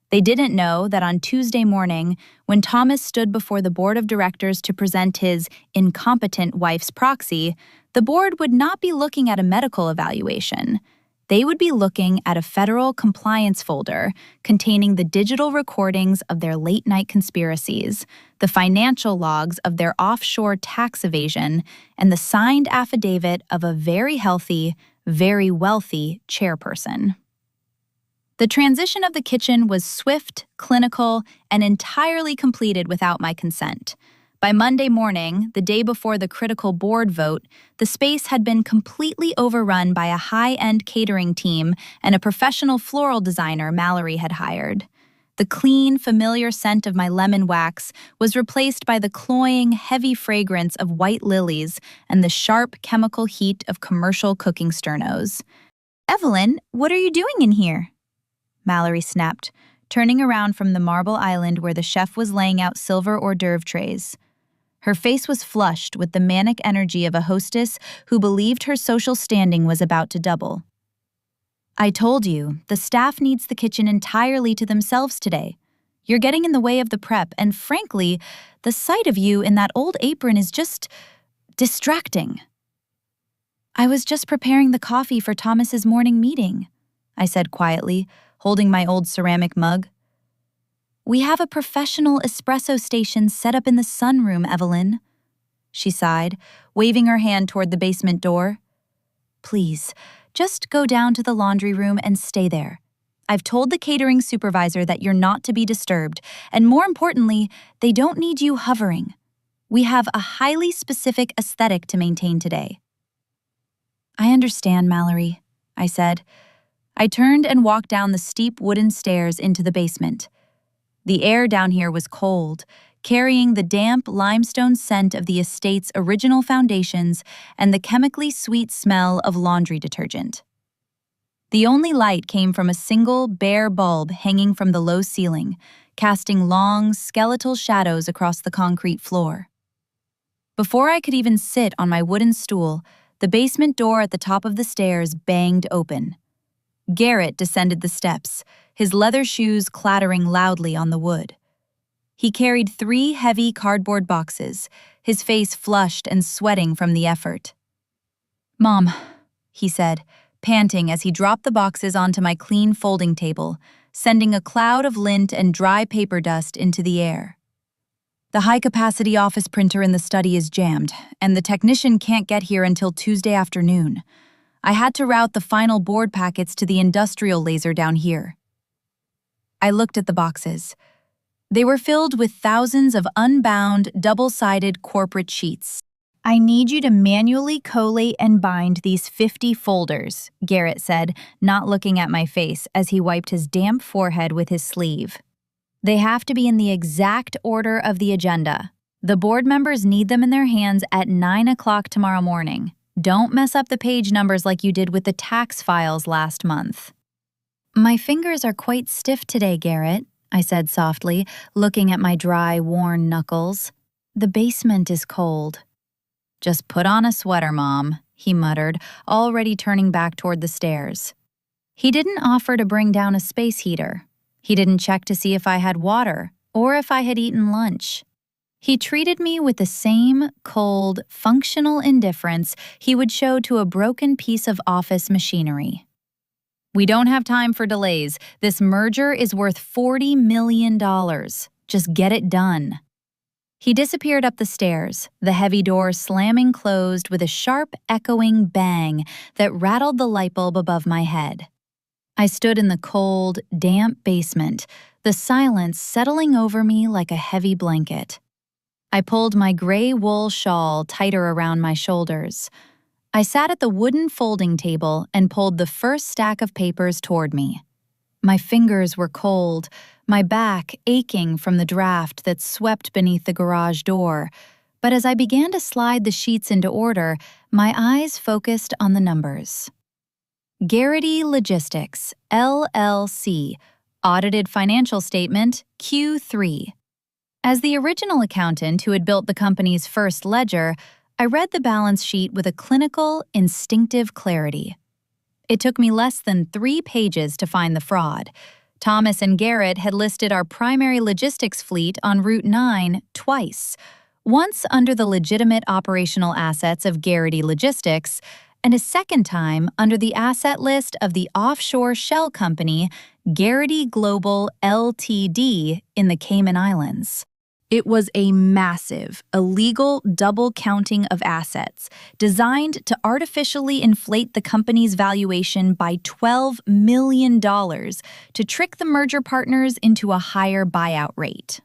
They didn't know that on Tuesday morning, when Thomas stood before the board of directors to present his incompetent wife's proxy, the board would not be looking at a medical evaluation. They would be looking at a federal compliance folder containing the digital recordings of their late-night conspiracies, the financial logs of their offshore tax evasion, and the signed affidavit of a very healthy, very wealthy chairperson. The transition of the kitchen was swift, clinical, and entirely completed without my consent. By Monday morning, the day before the critical board vote, the space had been completely overrun by a high-end catering team and a professional floral designer Mallory had hired. The clean, familiar scent of my lemon wax was replaced by the cloying, heavy fragrance of white lilies and the sharp chemical heat of commercial cooking sternos. "Evelyn, what are you doing in here?" Mallory snapped, turning around from the marble island where the chef was laying out silver hors d'oeuvre trays. Her face was flushed with the manic energy of a hostess who believed her social standing was about to double. "I told you, the staff needs the kitchen entirely to themselves today. You're getting in the way of the prep, and frankly, the sight of you in that old apron is just distracting." "I was just preparing the coffee for Thomas's morning meeting," I said quietly, holding my old ceramic mug. "We have a professional espresso station set up in the sunroom, Evelyn," she sighed, waving her hand toward the basement door. "Please, just go down to the laundry room and stay there. I've told the catering supervisor that you're not to be disturbed, and more importantly, they don't need you hovering. We have a highly specific aesthetic to maintain today." "I understand, Mallory," I said. I turned and walked down the steep wooden stairs into the basement. The air down here was cold, carrying the damp limestone scent of the estate's original foundations and the chemically sweet smell of laundry detergent. The only light came from a single, bare bulb hanging from the low ceiling, casting long, skeletal shadows across the concrete floor. Before I could even sit on my wooden stool, the basement door at the top of the stairs banged open. Garrett descended the steps, his leather shoes clattering loudly on the wood. He carried 3 heavy cardboard boxes, his face flushed and sweating from the effort. "Mom," he said, panting as he dropped the boxes onto my clean folding table, sending a cloud of lint and dry paper dust into the air. "The high-capacity office printer in the study is jammed, and the technician can't get here until Tuesday afternoon. I had to route the final board packets to the industrial laser down here." I looked at the boxes. They were filled with thousands of unbound, double-sided corporate sheets. "I need you to manually collate and bind these 50 folders," Garrett said, not looking at my face as he wiped his damp forehead with his sleeve. "They have to be in the exact order of the agenda. The board members need them in their hands at 9 o'clock tomorrow morning. Don't mess up the page numbers like you did with the tax files last month." "My fingers are quite stiff today, Garrett," I said softly, looking at my dry, worn knuckles. "The basement is cold." "Just put on a sweater, Mom," he muttered, already turning back toward the stairs. He didn't offer to bring down a space heater. He didn't check to see if I had water or if I had eaten lunch. He treated me with the same cold, functional indifference he would show to a broken piece of office machinery. "We don't have time for delays. This merger is worth $40 million. Just get it done." He disappeared up the stairs, the heavy door slamming closed with a sharp, echoing bang that rattled the light bulb above my head. I stood in the cold, damp basement, the silence settling over me like a heavy blanket. I pulled my gray wool shawl tighter around my shoulders. I sat at the wooden folding table and pulled the first stack of papers toward me. My fingers were cold, my back aching from the draft that swept beneath the garage door, but as I began to slide the sheets into order, my eyes focused on the numbers. Garrity Logistics, LLC, audited financial statement, Q3. As the original accountant who had built the company's first ledger, I read the balance sheet with a clinical, instinctive clarity. It took me less than 3 pages to find the fraud. Thomas and Garrett had listed our primary logistics fleet on Route 9 twice, once under the legitimate operational assets of Garrity Logistics, and a second time under the asset list of the offshore shell company Garrity Global Ltd. In the Cayman Islands. It was a massive, illegal double counting of assets designed to artificially inflate the company's valuation by $12 million to trick the merger partners into a higher buyout rate.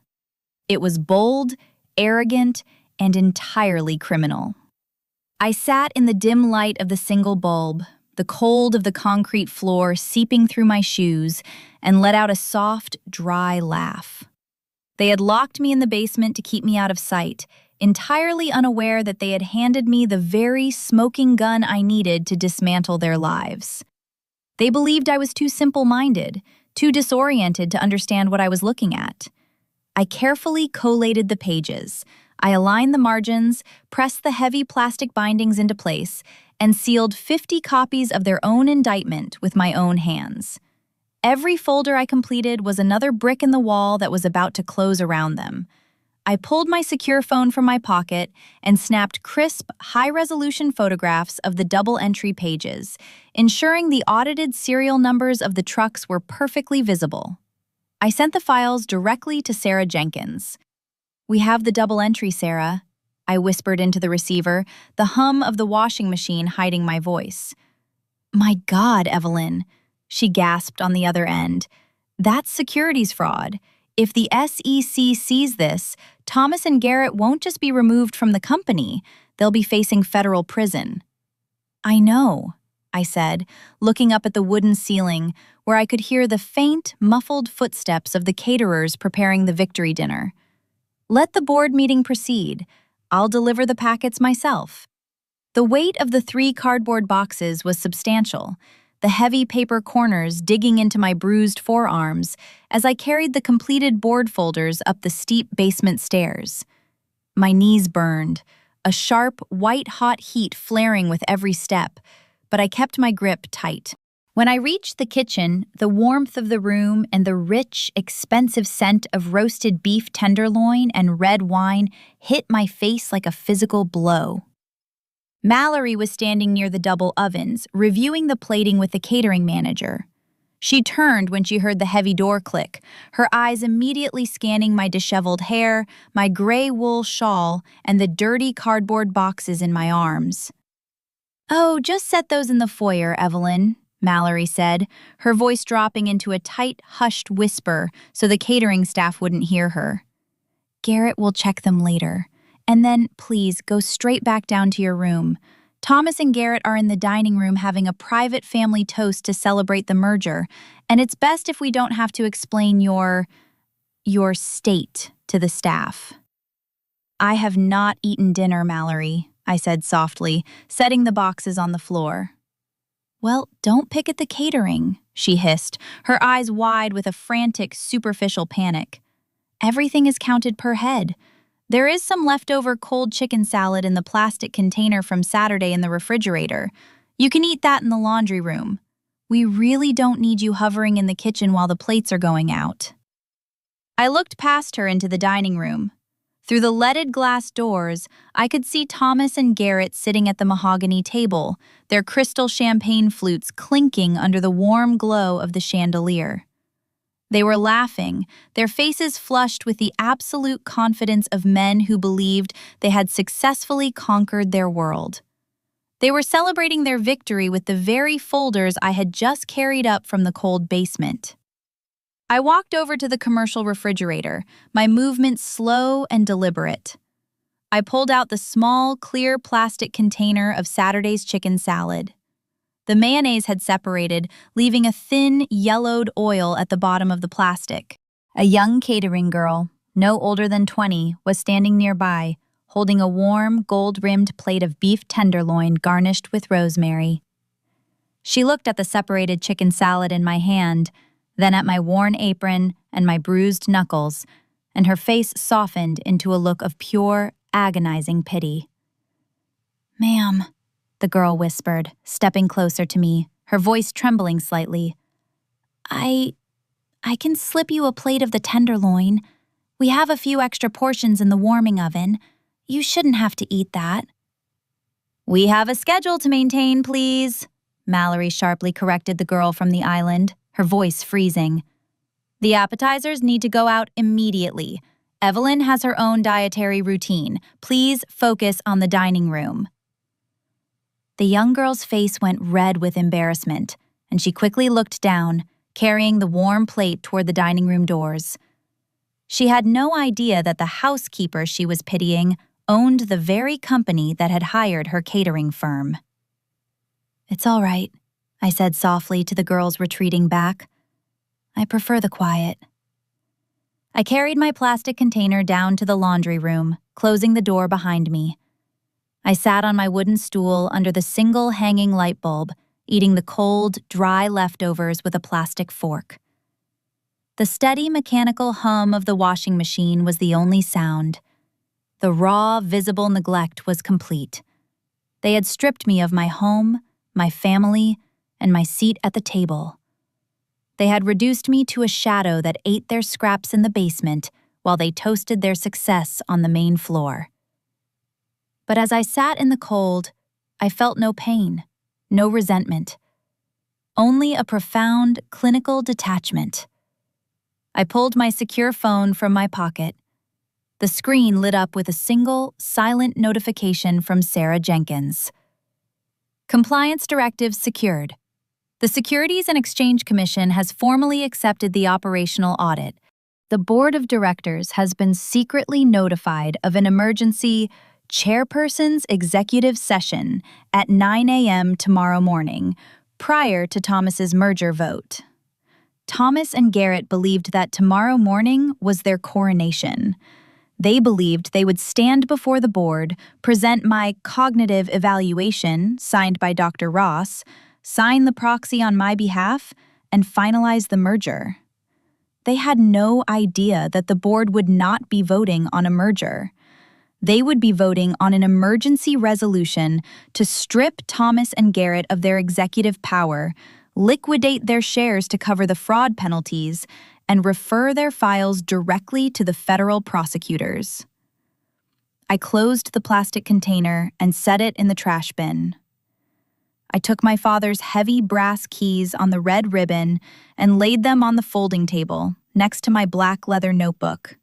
It was bold, arrogant, and entirely criminal. I sat in the dim light of the single bulb, the cold of the concrete floor seeping through my shoes, and let out a soft, dry laugh. They had locked me in the basement to keep me out of sight, entirely unaware that they had handed me the very smoking gun I needed to dismantle their lives. They believed I was too simple-minded, too disoriented to understand what I was looking at. I carefully collated the pages. I aligned the margins, pressed the heavy plastic bindings into place, and sealed 50 copies of their own indictment with my own hands. Every folder I completed was another brick in the wall that was about to close around them. I pulled my secure phone from my pocket and snapped crisp, high-resolution photographs of the double-entry pages, ensuring the audited serial numbers of the trucks were perfectly visible. I sent the files directly to Sarah Jenkins. "We have the double entry, Sarah," I whispered into the receiver, the hum of the washing machine hiding my voice. "My God, Evelyn," she gasped on the other end. "That's securities fraud. If the SEC sees this, Thomas and Garrett won't just be removed from the company, they'll be facing federal prison." "I know," I said, looking up at the wooden ceiling, where I could hear the faint, muffled footsteps of the caterers preparing the victory dinner. "Let the board meeting proceed. I'll deliver the packets myself." The weight of the 3 cardboard boxes was substantial, the heavy paper corners digging into my bruised forearms as I carried the completed board folders up the steep basement stairs. My knees burned, a sharp, white-hot heat flaring with every step, but I kept my grip tight. When I reached the kitchen, the warmth of the room and the rich, expensive scent of roasted beef tenderloin and red wine hit my face like a physical blow. Mallory was standing near the double ovens, reviewing the plating with the catering manager. She turned when she heard the heavy door click, her eyes immediately scanning my disheveled hair, my gray wool shawl, and the dirty cardboard boxes in my arms. "Oh, just set those in the foyer, Evelyn," Mallory said, her voice dropping into a tight, hushed whisper so the catering staff wouldn't hear her. Garrett will check them later. And then, please, go straight back down to your room. Thomas and Garrett are in the dining room having a private family toast to celebrate the merger, and it's best if we don't have to explain your state to the staff. I have not eaten dinner, Mallory, I said softly, setting the boxes on the floor. Well, don't pick at the catering, she hissed, her eyes wide with a frantic, superficial panic. Everything is counted per head. There is some leftover cold chicken salad in the plastic container from Saturday in the refrigerator. You can eat that in the laundry room. We really don't need you hovering in the kitchen while the plates are going out. I looked past her into the dining room. Through the leaded glass doors, I could see Thomas and Garrett sitting at the mahogany table, their crystal champagne flutes clinking under the warm glow of the chandelier. They were laughing, their faces flushed with the absolute confidence of men who believed they had successfully conquered their world. They were celebrating their victory with the very folders I had just carried up from the cold basement. I walked over to the commercial refrigerator, my movements slow and deliberate. I pulled out the small, clear plastic container of Saturday's chicken salad. The mayonnaise had separated, leaving a thin, yellowed oil at the bottom of the plastic. A young catering girl, no older than 20, was standing nearby, holding a warm, gold-rimmed plate of beef tenderloin garnished with rosemary. She looked at the separated chicken salad in my hand, then at my worn apron and my bruised knuckles, and her face softened into a look of pure, agonizing pity. "Ma'am," the girl whispered, stepping closer to me, her voice trembling slightly. I can slip you a plate of the tenderloin. We have a few extra portions in the warming oven. You shouldn't have to eat that." "We have a schedule to maintain, please," Mallory sharply corrected the girl from the island, her voice freezing. "The appetizers need to go out immediately. Evelyn has her own dietary routine. Please focus on the dining room." The young girl's face went red with embarrassment, and she quickly looked down, carrying the warm plate toward the dining room doors. She had no idea that the housekeeper she was pitying owned the very company that had hired her catering firm. "It's all right," I said softly to the girls retreating back. "I prefer the quiet." I carried my plastic container down to the laundry room, closing the door behind me. I sat on my wooden stool under the single hanging light bulb, eating the cold, dry leftovers with a plastic fork. The steady mechanical hum of the washing machine was the only sound. The raw, visible neglect was complete. They had stripped me of my home, my family, and my seat at the table. They had reduced me to a shadow that ate their scraps in the basement while they toasted their success on the main floor. But as I sat in the cold, I felt no pain, no resentment, only a profound, clinical detachment. I pulled my secure phone from my pocket. The screen lit up with a single, silent notification from Sarah Jenkins. "Compliance directives secured. The Securities and Exchange Commission has formally accepted the operational audit. The Board of Directors has been secretly notified of an emergency chairperson's executive session at 9 a.m. tomorrow morning, prior to Thomas's merger vote." Thomas and Garrett believed that tomorrow morning was their coronation. They believed they would stand before the board, present my cognitive evaluation, signed by Dr. Ross, sign the proxy on my behalf, and finalize the merger. They had no idea that the board would not be voting on a merger. They would be voting on an emergency resolution to strip Thomas and Garrett of their executive power, liquidate their shares to cover the fraud penalties, and refer their files directly to the federal prosecutors. I closed the plastic container and set it in the trash bin. I took my father's heavy brass keys on the red ribbon and laid them on the folding table next to my black leather notebook.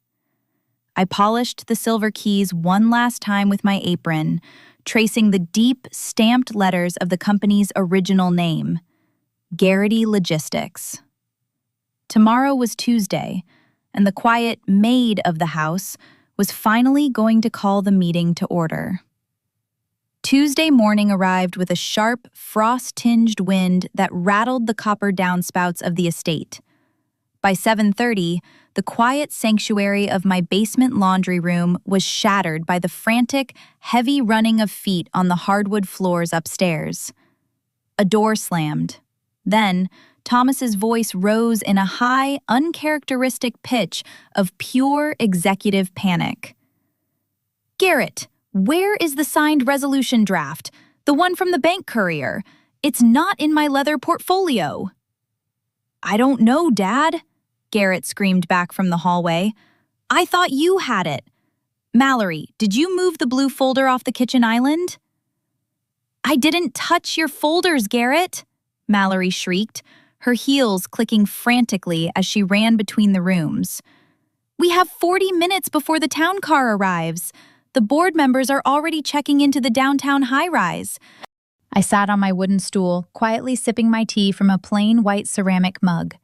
I polished the silver keys one last time with my apron, tracing the deep, stamped letters of the company's original name, Garrity Logistics. Tomorrow was Tuesday, and the quiet maid of the house was finally going to call the meeting to order. Tuesday morning arrived with a sharp, frost-tinged wind that rattled the copper downspouts of the estate. By 7:30, the quiet sanctuary of my basement laundry room was shattered by the frantic, heavy running of feet on the hardwood floors upstairs. A door slammed. Then, Thomas's voice rose in a high, uncharacteristic pitch of pure executive panic. "Garrett, where is the signed resolution draft? The one from the bank courier. It's not in my leather portfolio." "I don't know, Dad," Garrett screamed back from the hallway. "I thought you had it. Mallory, did you move the blue folder off the kitchen island?" "I didn't touch your folders, Garrett," Mallory shrieked, her heels clicking frantically as she ran between the rooms. "We have 40 minutes before the town car arrives. The board members are already checking into the downtown high-rise." I sat on my wooden stool, quietly sipping my tea from a plain white ceramic mug.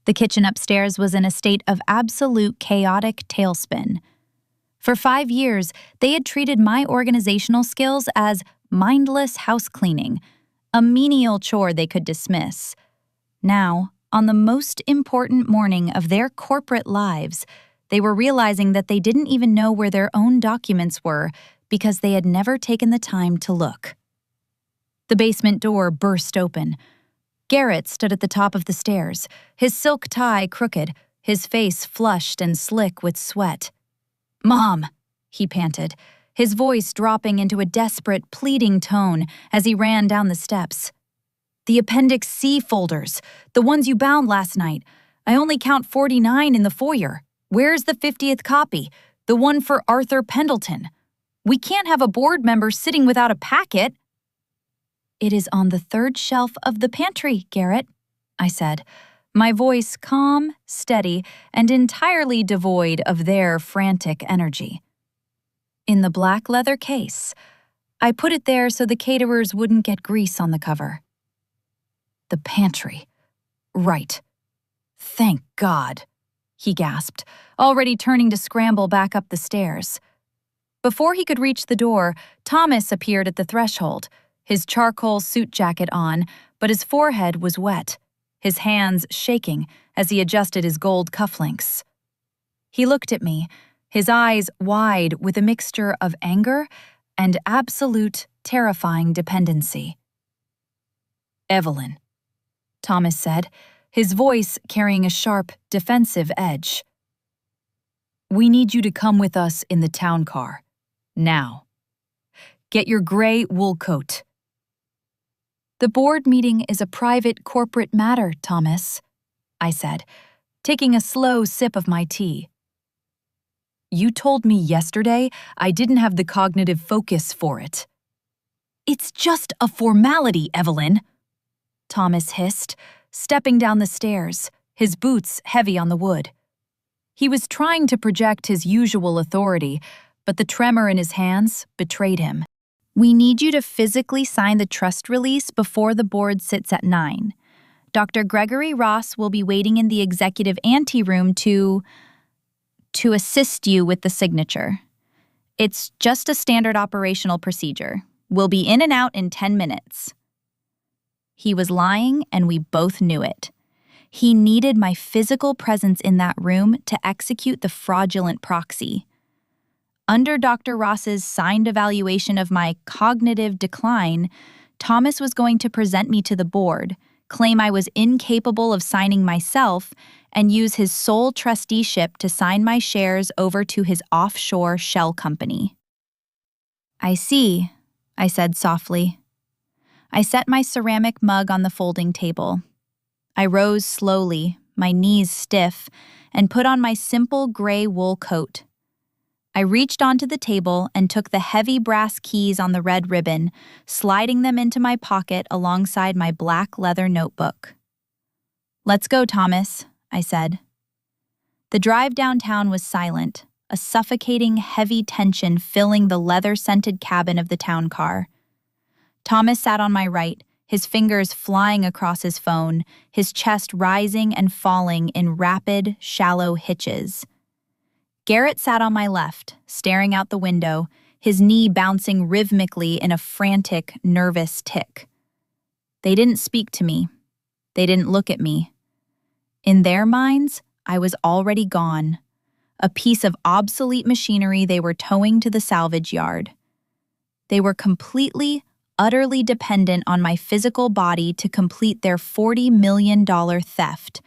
The kitchen upstairs was in a state of absolute chaotic tailspin. For 5 years, they had treated my organizational skills as mindless house cleaning, a menial chore they could dismiss. Now, on the most important morning of their corporate lives, they were realizing that they didn't even know where their own documents were because they had never taken the time to look. The basement door burst open. Garrett stood at the top of the stairs, his silk tie crooked, his face flushed and slick with sweat. "Mom," he panted, his voice dropping into a desperate, pleading tone as he ran down the steps. "The Appendix C folders, the ones you bound last night. I only count 49 in the foyer. Where's the 50th copy? The one for Arthur Pendleton? We can't have a board member sitting without a packet." "It is on the 3rd shelf of the pantry, Garrett," I said, my voice calm, steady, and entirely devoid of their frantic energy. "In the black leather case. I put it there so the caterers wouldn't get grease on the cover." "The pantry. Right. Thank God," he gasped, already turning to scramble back up the stairs. Before he could reach the door, Thomas appeared at the threshold, his charcoal suit jacket on, but his forehead was wet, his hands shaking as he adjusted his gold cufflinks. He looked at me, his eyes wide with a mixture of anger and absolute, terrifying dependency. "Evelyn," Thomas said, his voice carrying a sharp, defensive edge. "We need you to come with us in the town car. Now. Get your gray wool coat." "The board meeting is a private corporate matter, Thomas," I said, taking a slow sip of my tea. "You told me yesterday I didn't have the cognitive focus for it." "It's just a formality, Evelyn," Thomas hissed, stepping down the stairs, his boots heavy on the wood. He was trying to project his usual authority, but the tremor in his hands betrayed him. "We need you to physically sign the trust release before the board sits at 9. Dr. Gregory Ross will be waiting in the executive anteroom to assist you with the signature. It's just a standard operational procedure. We'll be in and out in 10 minutes. He was lying, and we both knew it. He needed my physical presence in that room to execute the fraudulent proxy. Under Dr. Ross's signed evaluation of my cognitive decline, Thomas was going to present me to the board, claim I was incapable of signing myself, and use his sole trusteeship to sign my shares over to his offshore shell company. "I see," I said softly. I set my ceramic mug on the folding table. I rose slowly, my knees stiff, and put on my simple gray wool coat. I reached onto the table and took the heavy brass keys on the red ribbon, sliding them into my pocket alongside my black leather notebook. "Let's go, Thomas," I said. The drive downtown was silent, a suffocating, heavy tension filling the leather-scented cabin of the town car. Thomas sat on my right, his fingers flying across his phone, his chest rising and falling in rapid, shallow hitches. Garrett sat on my left, staring out the window, his knee bouncing rhythmically in a frantic, nervous tick. They didn't speak to me. They didn't look at me. In their minds, I was already gone, a piece of obsolete machinery they were towing to the salvage yard. They were completely, utterly dependent on my physical body to complete their $40 million theft,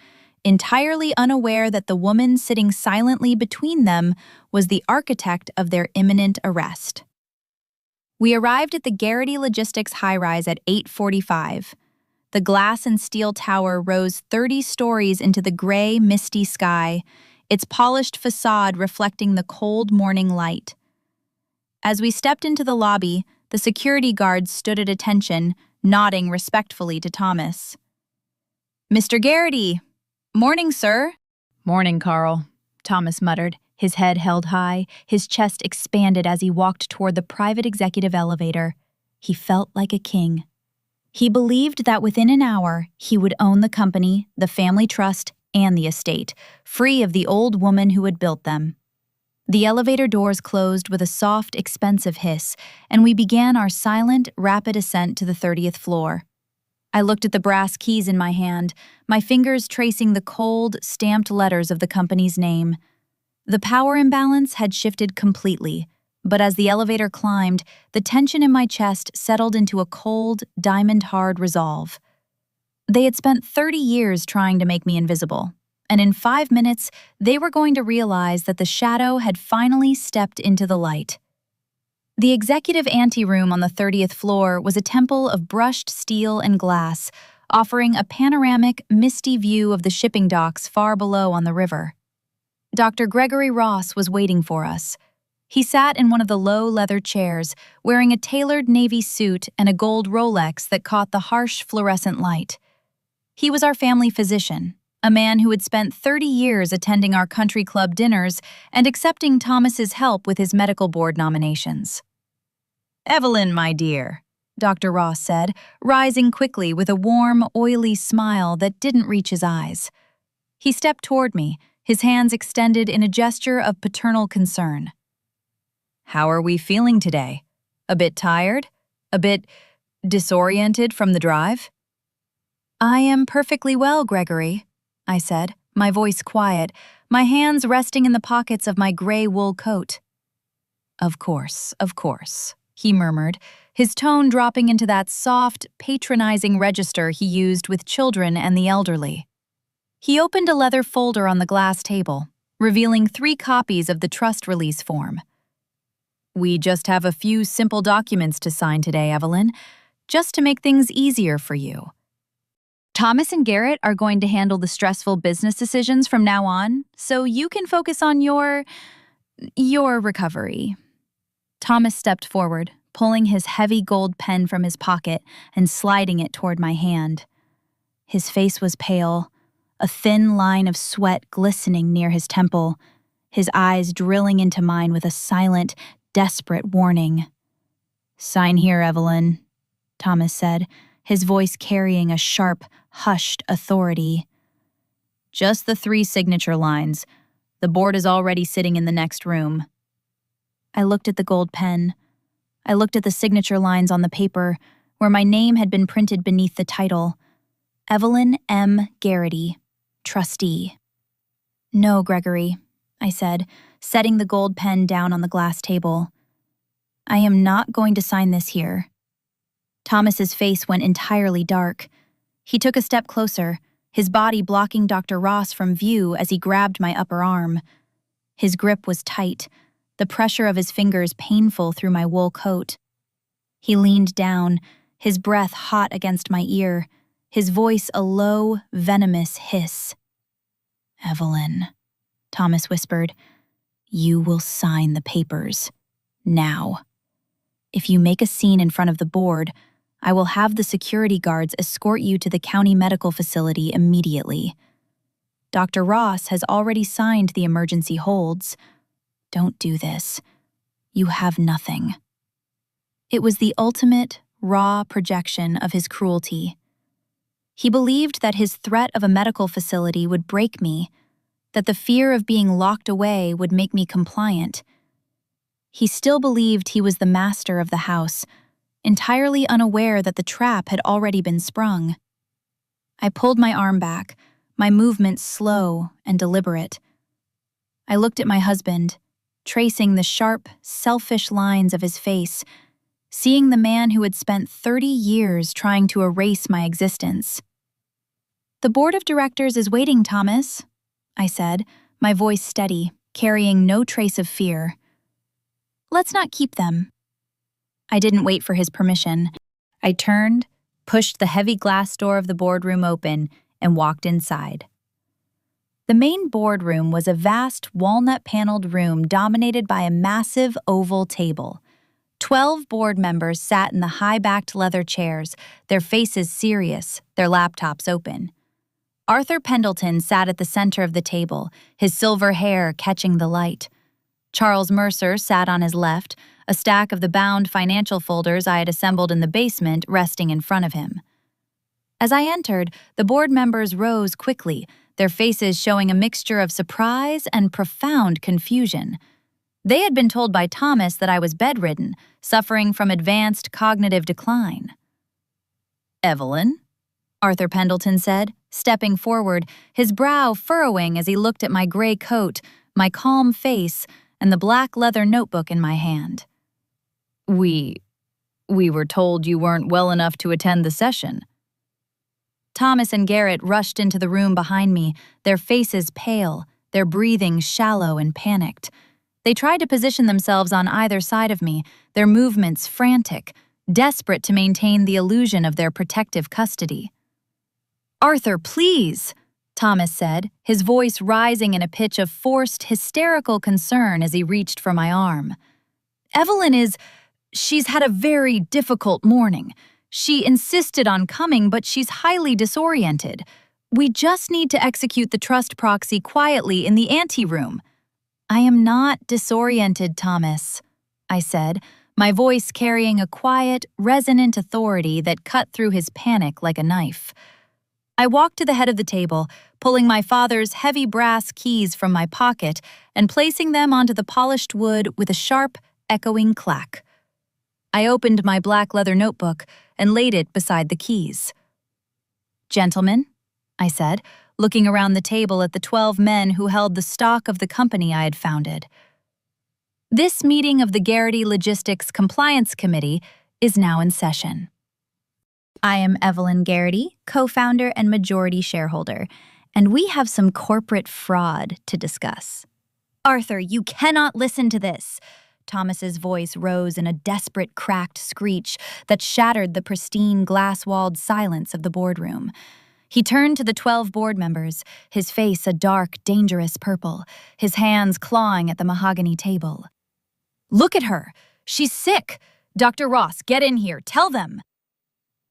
entirely unaware that the woman sitting silently between them was the architect of their imminent arrest. We arrived at the Garrity Logistics high-rise at 8:45. The glass and steel tower rose 30 stories into the gray, misty sky, its polished facade reflecting the cold morning light. As we stepped into the lobby, the security guards stood at attention, nodding respectfully to Thomas. "Mr. Garrity! Morning, sir." "Morning, Carl," Thomas muttered, his head held high, his chest expanded as he walked toward the private executive elevator. He felt like a king. He believed that within an hour, he would own the company, the family trust, and the estate, free of the old woman who had built them. The elevator doors closed with a soft, expensive hiss, and we began our silent, rapid ascent to the 30th floor. I looked at the brass keys in my hand, my fingers tracing the cold, stamped letters of the company's name. The power imbalance had shifted completely, but as the elevator climbed, the tension in my chest settled into a cold, diamond-hard resolve. They had spent 30 years trying to make me invisible, and in 5 minutes, they were going to realize that the shadow had finally stepped into the light. The executive anteroom on the 30th floor was a temple of brushed steel and glass, offering a panoramic, misty view of the shipping docks far below on the river. Dr. Gregory Ross was waiting for us. He sat in one of the low leather chairs, wearing a tailored navy suit and a gold Rolex that caught the harsh fluorescent light. He was our family physician, a man who had spent 30 years attending our country club dinners and accepting Thomas's help with his medical board nominations. "Evelyn, my dear," Dr. Ross said, rising quickly with a warm, oily smile that didn't reach his eyes. He stepped toward me, his hands extended in a gesture of paternal concern. "How are we feeling today? A bit tired? A bit disoriented from the drive?" "I am perfectly well, Gregory," I said, my voice quiet, my hands resting in the pockets of my gray wool coat. Of course," he murmured, his tone dropping into that soft, patronizing register he used with children and the elderly. He opened a leather folder on the glass table, revealing 3 copies of the trust release form. "We just have a few simple documents to sign today, Evelyn, just to make things easier for you. Thomas and Garrett are going to handle the stressful business decisions from now on, so you can focus on your recovery." Thomas stepped forward, pulling his heavy gold pen from his pocket and sliding it toward my hand. His face was pale, a thin line of sweat glistening near his temple, his eyes drilling into mine with a silent, desperate warning. "Sign here, Evelyn," Thomas said, his voice carrying a sharp, hushed authority. "Just the 3 signature lines. The board is already sitting in the next room." I looked at the gold pen. I looked at the signature lines on the paper, where my name had been printed beneath the title, Evelyn M. Garrity, Trustee. "No, Gregory," I said, setting the gold pen down on the glass table. "I am not going to sign this here." Thomas's face went entirely dark. He took a step closer, his body blocking Dr. Ross from view as he grabbed my upper arm. His grip was tight, the pressure of his fingers painful through my wool coat. He leaned down, his breath hot against my ear, his voice a low, venomous hiss. "Evelyn," Thomas whispered, "you will sign the papers. Now. If you make a scene in front of the board, I will have the security guards escort you to the county medical facility immediately. Dr. Ross has already signed the emergency holds. Don't do this. You have nothing." It was the ultimate, raw projection of his cruelty. He believed that his threat of a medical facility would break me, that the fear of being locked away would make me compliant. He still believed he was the master of the house, entirely unaware that the trap had already been sprung. I pulled my arm back, my movements slow and deliberate. I looked at my husband, tracing the sharp, selfish lines of his face, seeing the man who had spent 30 years trying to erase my existence. "The board of directors is waiting, Thomas," I said, my voice steady, carrying no trace of fear. "Let's not keep them." I didn't wait for his permission. I turned, pushed the heavy glass door of the boardroom open, and walked inside. The main boardroom was a vast walnut-paneled room dominated by a massive oval table. 12 board members sat in the high-backed leather chairs, their faces serious, their laptops open. Arthur Pendleton sat at the center of the table, his silver hair catching the light. Charles Mercer sat on his left, a stack of the bound financial folders I had assembled in the basement resting in front of him. As I entered, the board members rose quickly, their faces showing a mixture of surprise and profound confusion. They had been told by Thomas that I was bedridden, suffering from advanced cognitive decline. "Evelyn," Arthur Pendleton said, stepping forward, his brow furrowing as he looked at my gray coat, my calm face, and the black leather notebook in my hand. We were told you weren't well enough to attend the session." Thomas and Garrett rushed into the room behind me, their faces pale, their breathing shallow and panicked. They tried to position themselves on either side of me, their movements frantic, desperate to maintain the illusion of their protective custody. "Arthur, please," Thomas said, his voice rising in a pitch of forced, hysterical concern as he reached for my arm. She's had a very difficult morning. She insisted on coming, but she's highly disoriented. We just need to execute the trust proxy quietly in the anteroom." "I am not disoriented, Thomas," I said, my voice carrying a quiet, resonant authority that cut through his panic like a knife. I walked to the head of the table, pulling my father's heavy brass keys from my pocket and placing them onto the polished wood with a sharp, echoing clack. I opened my black leather notebook and laid it beside the keys. "Gentlemen," I said, looking around the table at the 12 men who held the stock of the company I had founded. "This meeting of the Garrity Logistics Compliance Committee is now in session. I am Evelyn Garrity, co-founder and majority shareholder, and we have some corporate fraud to discuss." "Arthur, you cannot listen to this." Thomas's voice rose in a desperate, cracked screech that shattered the pristine, glass-walled silence of the boardroom. He turned to the 12 board members, his face a dark, dangerous purple, his hands clawing at the mahogany table. "Look at her! She's sick! Dr. Ross, get in here! Tell them!"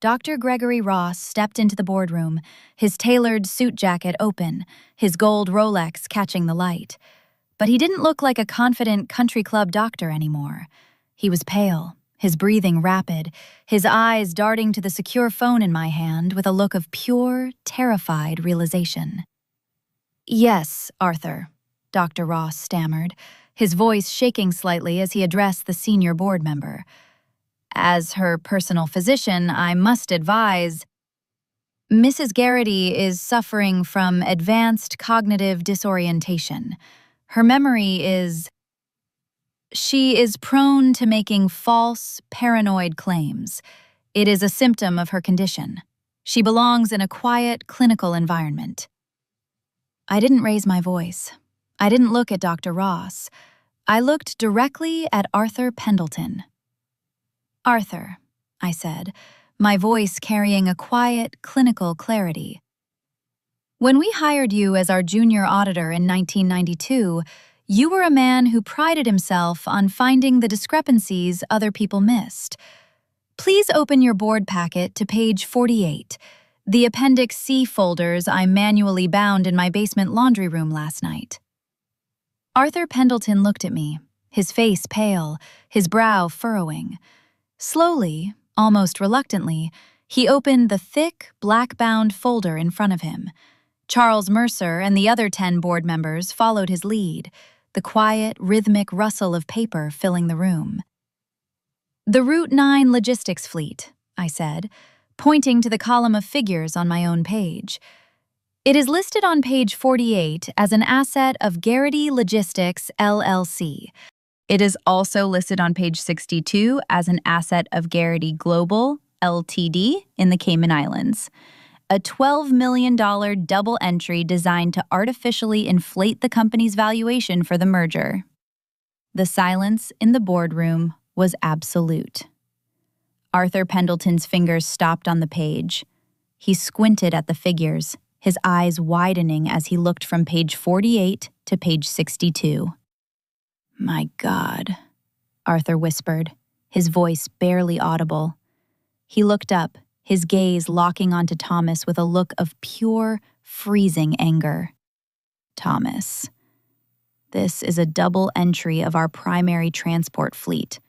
Dr. Gregory Ross stepped into the boardroom, his tailored suit jacket open, his gold Rolex catching the light. But he didn't look like a confident country club doctor anymore. He was pale, his breathing rapid, his eyes darting to the secure phone in my hand with a look of pure, terrified realization. "Yes, Arthur," Dr. Ross stammered, his voice shaking slightly as he addressed the senior board member. "As her personal physician, I must advise, Mrs. Garrity is suffering from advanced cognitive disorientation. Her memory She is prone to making false, paranoid claims. It is a symptom of her condition. She belongs in a quiet, clinical environment." I didn't raise my voice. I didn't look at Dr. Ross. I looked directly at Arthur Pendleton. "Arthur," I said, my voice carrying a quiet, clinical clarity. "When we hired you as our junior auditor in 1992, you were a man who prided himself on finding the discrepancies other people missed. Please open your board packet to page 48, the Appendix C folders I manually bound in my basement laundry room last night." Arthur Pendleton looked at me, his face pale, his brow furrowing. Slowly, Almost reluctantly, he opened the thick, black-bound folder in front of him. Charles Mercer and the other 10 board members followed his lead, the quiet, rhythmic rustle of paper filling the room. "The Route 9 logistics fleet," I said, pointing to the column of figures on my own page. "It is listed on page 48 as an asset of Garrity Logistics, LLC. It is also listed on page 62 as an asset of Garrity Global, Ltd. In the Cayman Islands. A $12 million double entry designed to artificially inflate the company's valuation for the merger." The silence in the boardroom was absolute. Arthur Pendleton's fingers stopped on the page. He squinted at the figures, his eyes widening as he looked from page 48 to page 62. "My God," Arthur whispered, his voice barely audible. He looked up, his gaze locking onto Thomas with a look of pure, freezing anger. "Thomas, this is a double entry of our primary transport fleet.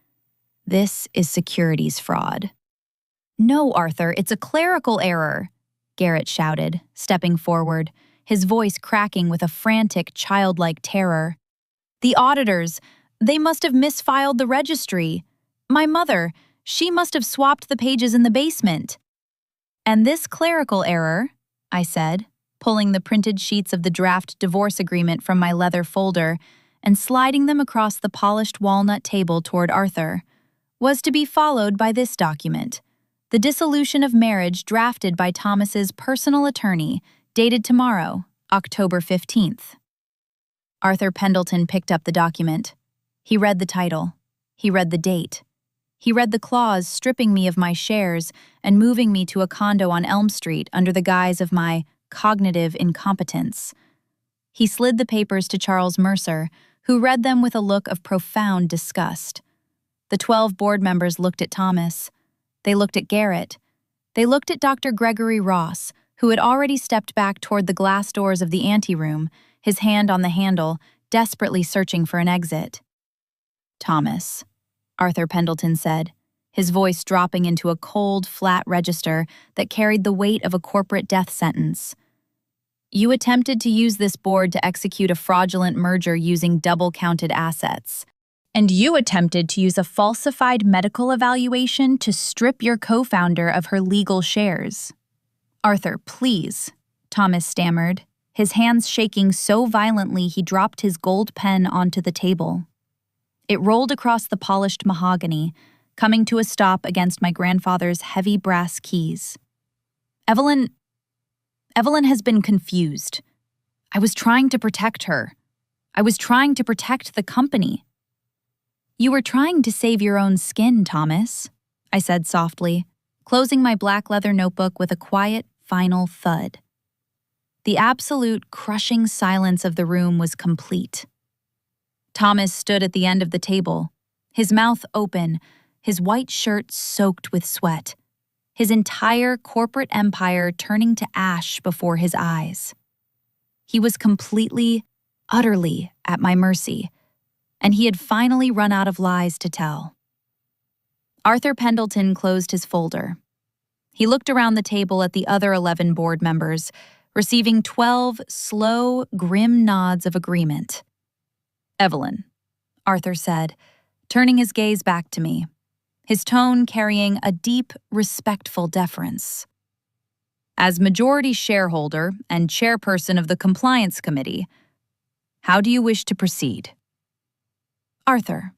This is securities fraud." "No, Arthur, it's a clerical error," Garrett shouted, stepping forward, his voice cracking with a frantic, childlike terror. "The auditors, they must have misfiled the registry. My mother, she must have swapped the pages in the basement." "And this clerical error," I said, pulling the printed sheets of the draft divorce agreement from my leather folder and sliding them across the polished walnut table toward Arthur, "was to be followed by this document, the dissolution of marriage drafted by Thomas's personal attorney, dated tomorrow, October 15th. Arthur Pendleton picked up the document. He read the title. He read the date. He read the clause stripping me of my shares and moving me to a condo on Elm Street under the guise of my cognitive incompetence. He slid the papers to Charles Mercer, who read them with a look of profound disgust. The 12 board members looked at Thomas. They looked at Garrett. They looked at Dr. Gregory Ross, who had already stepped back toward the glass doors of the anteroom, his hand on the handle, desperately searching for an exit. "Thomas," Arthur Pendleton said, his voice dropping into a cold, flat register that carried the weight of a corporate death sentence. "You attempted to use this board to execute a fraudulent merger using double-counted assets. And you attempted to use a falsified medical evaluation to strip your co-founder of her legal shares." "Arthur, please," Thomas stammered, his hands shaking so violently he dropped his gold pen onto the table. It rolled across the polished mahogany, coming to a stop against my grandfather's heavy brass keys. Evelyn has been confused. I was trying to protect her. I was trying to protect the company." "You were trying to save your own skin, Thomas," I said softly, closing my black leather notebook with a quiet, final thud. The absolute, crushing silence of the room was complete. Thomas stood at the end of the table, his mouth open, his white shirt soaked with sweat, his entire corporate empire turning to ash before his eyes. He was completely, utterly at my mercy, and he had finally run out of lies to tell. Arthur Pendleton closed his folder. He looked around the table at the other 11 board members, receiving 12 slow, grim nods of agreement. "Evelyn," Arthur said, turning his gaze back to me, his tone carrying a deep, respectful deference. "As majority shareholder and chairperson of the Compliance Committee, how do you wish to proceed?" "Arthur,"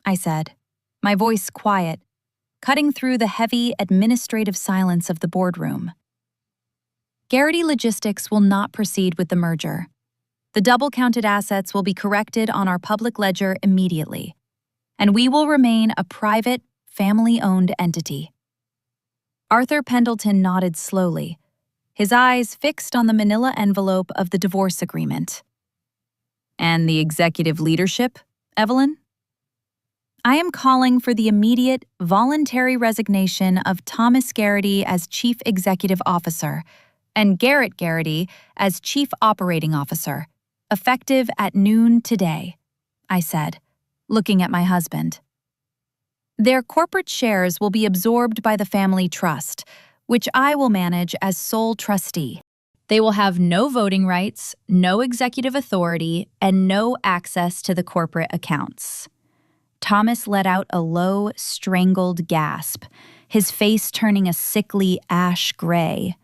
I said, my voice quiet, cutting through the heavy administrative silence of the boardroom. "Garrity Logistics will not proceed with the merger. The double-counted assets will be corrected on our public ledger immediately, and we will remain a private, family-owned entity." Arthur Pendleton nodded slowly, his eyes fixed on the manila envelope of the divorce agreement. "And the executive leadership, Evelyn?" "I am calling for the immediate, voluntary resignation of Thomas Garrity as Chief Executive Officer and Garrett Garrity as Chief Operating Officer, effective at noon today," I said, looking at my husband. Their corporate shares will be absorbed by the family trust, which I will manage as sole trustee. They will have no voting rights, no executive authority, and no access to the corporate accounts. Thomas let out a low, strangled gasp, his face turning a sickly ash gray.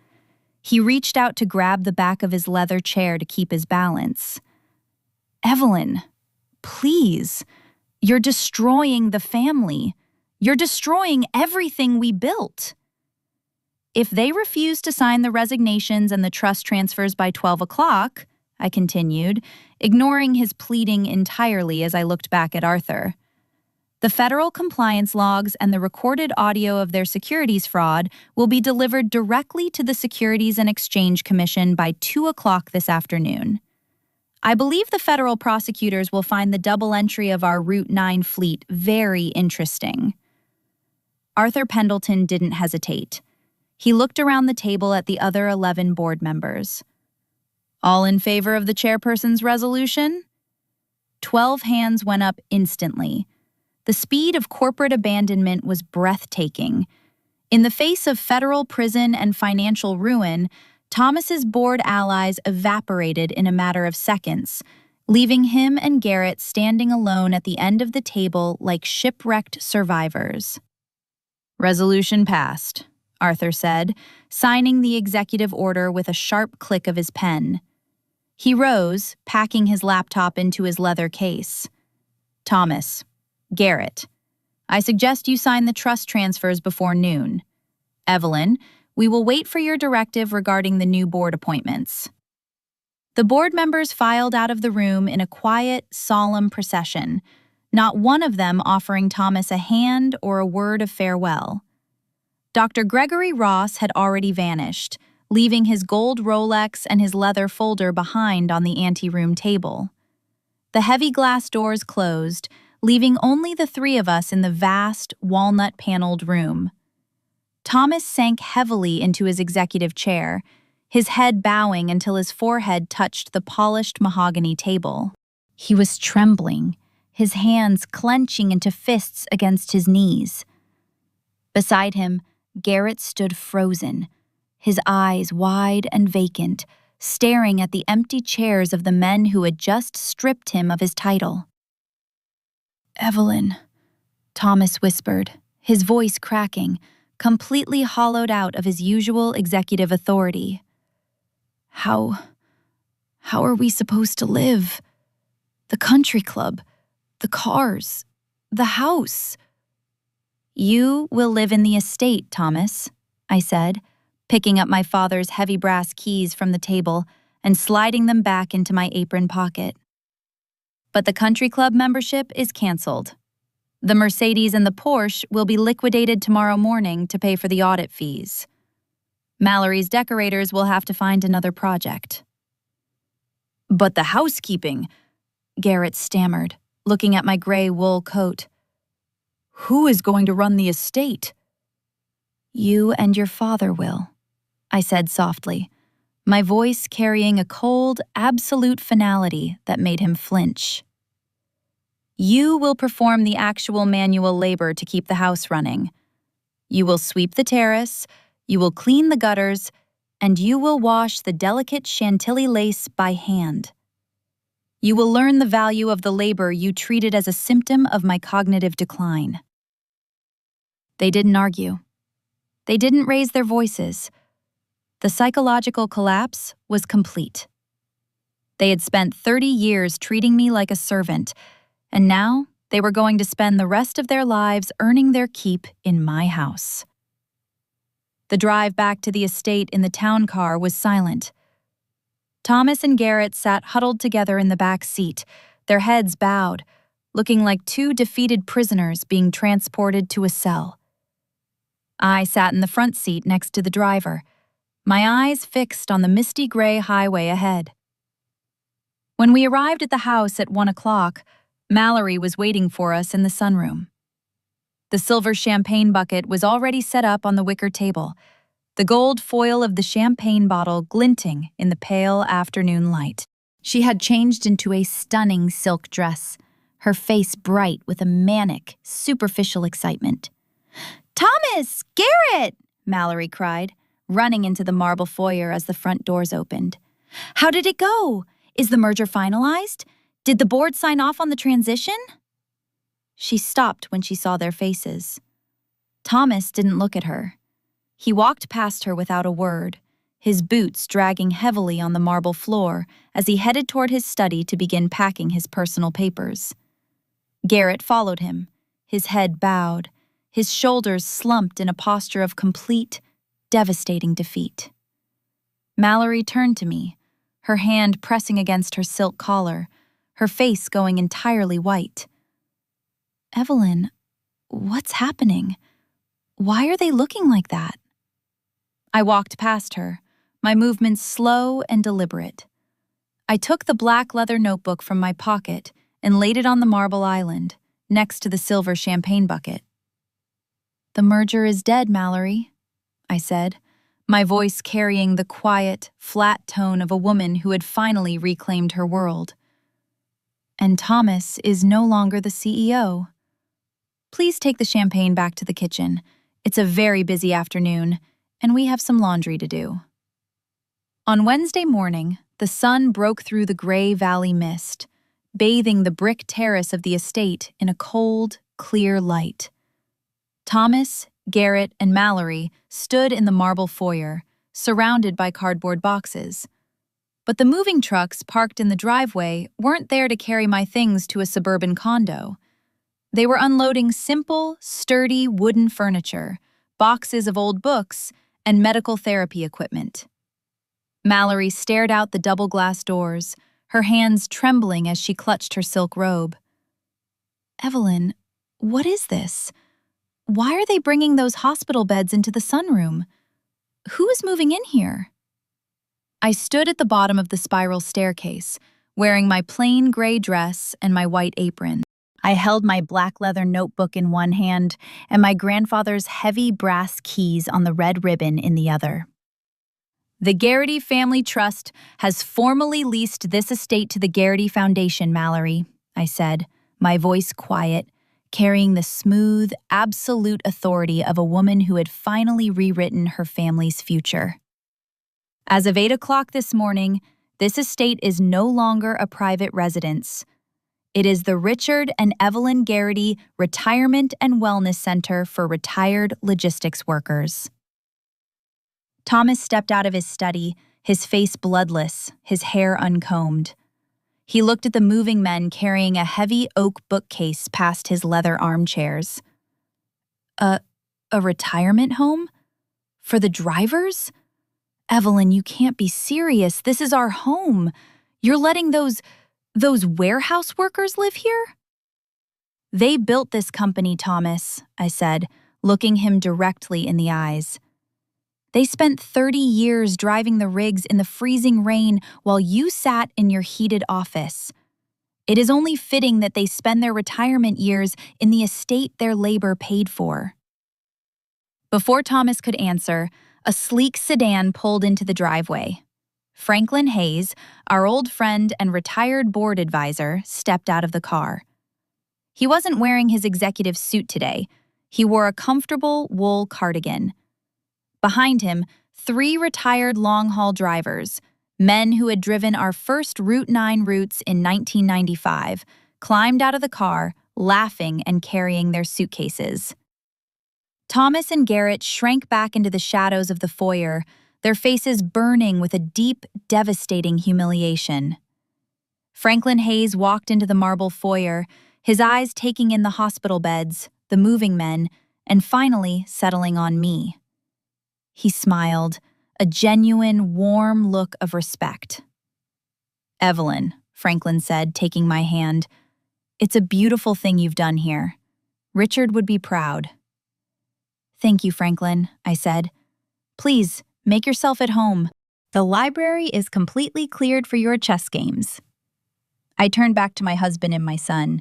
He reached out to grab the back of his leather chair to keep his balance. "Evelyn, please, you're destroying the family. You're destroying everything we built." "If they refuse to sign the resignations and the trust transfers by 12 o'clock, I continued, ignoring his pleading entirely as I looked back at Arthur, "the federal compliance logs and the recorded audio of their securities fraud will be delivered directly to the Securities and Exchange Commission by 2 o'clock this afternoon. I believe the federal prosecutors will find the double entry of our Route 9 fleet very interesting." Arthur Pendleton didn't hesitate. He looked around the table at the other 11 board members. "All in favor of the chairperson's resolution?" 12 hands went up instantly. The speed of corporate abandonment was breathtaking. In the face of federal prison and financial ruin, Thomas's board allies evaporated in a matter of seconds, leaving him and Garrett standing alone at the end of the table like shipwrecked survivors. "Resolution passed," Arthur said, signing the executive order with a sharp click of his pen. He rose, packing his laptop into his leather case. "Thomas, Garrett, I suggest you sign the trust transfers before noon. Evelyn, we will wait for your directive regarding the new board appointments." The board members filed out of the room in a quiet, solemn procession, not one of them offering Thomas a hand or a word of farewell. Dr. Gregory Ross had already vanished, leaving his gold Rolex and his leather folder behind on the anteroom table. The heavy glass doors closed, leaving only the three of us in the vast, walnut-paneled room. Thomas sank heavily into his executive chair, his head bowing until his forehead touched the polished mahogany table. He was trembling, his hands clenching into fists against his knees. Beside him, Garrett stood frozen, his eyes wide and vacant, staring at the empty chairs of the men who had just stripped him of his title. "Evelyn," Thomas whispered, his voice cracking, completely hollowed out of his usual executive authority. How are we supposed to live? The country club, the cars, the house." "You will live in the estate, Thomas," I said, picking up my father's heavy brass keys from the table and sliding them back into my apron pocket. "But the country club membership is canceled. The Mercedes and the Porsche will be liquidated tomorrow morning to pay for the audit fees. Mallory's decorators will have to find another project." "But the housekeeping," Garrett stammered, looking at my gray wool coat. "Who is going to run the estate?" "You and your father will," I said softly, my voice carrying a cold, absolute finality that made him flinch. "You will perform the actual manual labor to keep the house running. You will sweep the terrace, you will clean the gutters, and you will wash the delicate chantilly lace by hand. You will learn the value of the labor you treated as a symptom of my cognitive decline." They didn't argue. They didn't raise their voices. The psychological collapse was complete. They had spent 30 years treating me like a servant, and now they were going to spend the rest of their lives earning their keep in my house. The drive back to the estate in the town car was silent. Thomas and Garrett sat huddled together in the back seat, their heads bowed, looking like two defeated prisoners being transported to a cell. I sat in the front seat next to the driver, my eyes fixed on the misty gray highway ahead. When we arrived at the house at 1 o'clock, Mallory was waiting for us in the sunroom. The silver champagne bucket was already set up on the wicker table, the gold foil of the champagne bottle glinting in the pale afternoon light. She had changed into a stunning silk dress, her face bright with a manic, superficial excitement. "Thomas! Garrett!" Mallory cried, running into the marble foyer as the front doors opened. "How did it go? Is the merger finalized? Did the board sign off on the transition?" She stopped when she saw their faces. Thomas didn't look at her. He walked past her without a word, his boots dragging heavily on the marble floor as he headed toward his study to begin packing his personal papers. Garrett followed him, his head bowed, his shoulders slumped in a posture of complete, devastating defeat. Mallory turned to me, her hand pressing against her silk collar, her face going entirely white. "Evelyn, what's happening? Why are they looking like that?" I walked past her, my movements slow and deliberate. I took the black leather notebook from my pocket and laid it on the marble island, next to the silver champagne bucket. "The merger is dead, Mallory," I said, my voice carrying the quiet, flat tone of a woman who had finally reclaimed her world. "And Thomas is no longer the CEO. Please take the champagne back to the kitchen. It's a very busy afternoon, and we have some laundry to do." On Wednesday morning, the sun broke through the gray valley mist, bathing the brick terrace of the estate in a cold, clear light. Thomas, Garrett, and Mallory stood in the marble foyer, surrounded by cardboard boxes. But the moving trucks parked in the driveway weren't there to carry my things to a suburban condo. They were unloading simple, sturdy wooden furniture, boxes of old books, and medical therapy equipment. Mallory stared out the double glass doors, her hands trembling as she clutched her silk robe. "Evelyn, what is this? Why are they bringing those hospital beds into the sunroom? Who is moving in here?" I stood at the bottom of the spiral staircase, wearing my plain gray dress and my white apron. I held my black leather notebook in one hand and my grandfather's heavy brass keys on the red ribbon in the other. "The Garrity Family Trust has formally leased this estate to the Garrity Foundation, Mallory," I said, my voice quiet, carrying the smooth, absolute authority of a woman who had finally rewritten her family's future. "As of 8 o'clock this morning, this estate is no longer a private residence. It is the Richard and Evelyn Garrity Retirement and Wellness Center for retired logistics workers." Thomas stepped out of his study, his face bloodless, his hair uncombed. He looked at the moving men carrying a heavy oak bookcase past his leather armchairs. A retirement home? For the drivers? Evelyn, you can't be serious. This is our home. You're letting those warehouse workers live here?" "They built this company, Thomas," I said, looking him directly in the eyes. "They spent 30 years driving the rigs in the freezing rain while you sat in your heated office. It is only fitting that they spend their retirement years in the estate their labor paid for." Before Thomas could answer, a sleek sedan pulled into the driveway. Franklin Hayes, our old friend and retired board advisor, stepped out of the car. He wasn't wearing his executive suit today. He wore a comfortable wool cardigan. Behind him, 3 retired long-haul drivers, men who had driven our first Route 9 routes in 1995, climbed out of the car, laughing and carrying their suitcases. Thomas and Garrett shrank back into the shadows of the foyer, their faces burning with a deep, devastating humiliation. Franklin Hayes walked into the marble foyer, his eyes taking in the hospital beds, the moving men, and finally settling on me. He smiled, a genuine, warm look of respect. "Evelyn," Franklin said, taking my hand, "it's a beautiful thing you've done here. Richard would be proud." "Thank you, Franklin," I said. "Please, make yourself at home. The library is completely cleared for your chess games." I turned back to my husband and my son.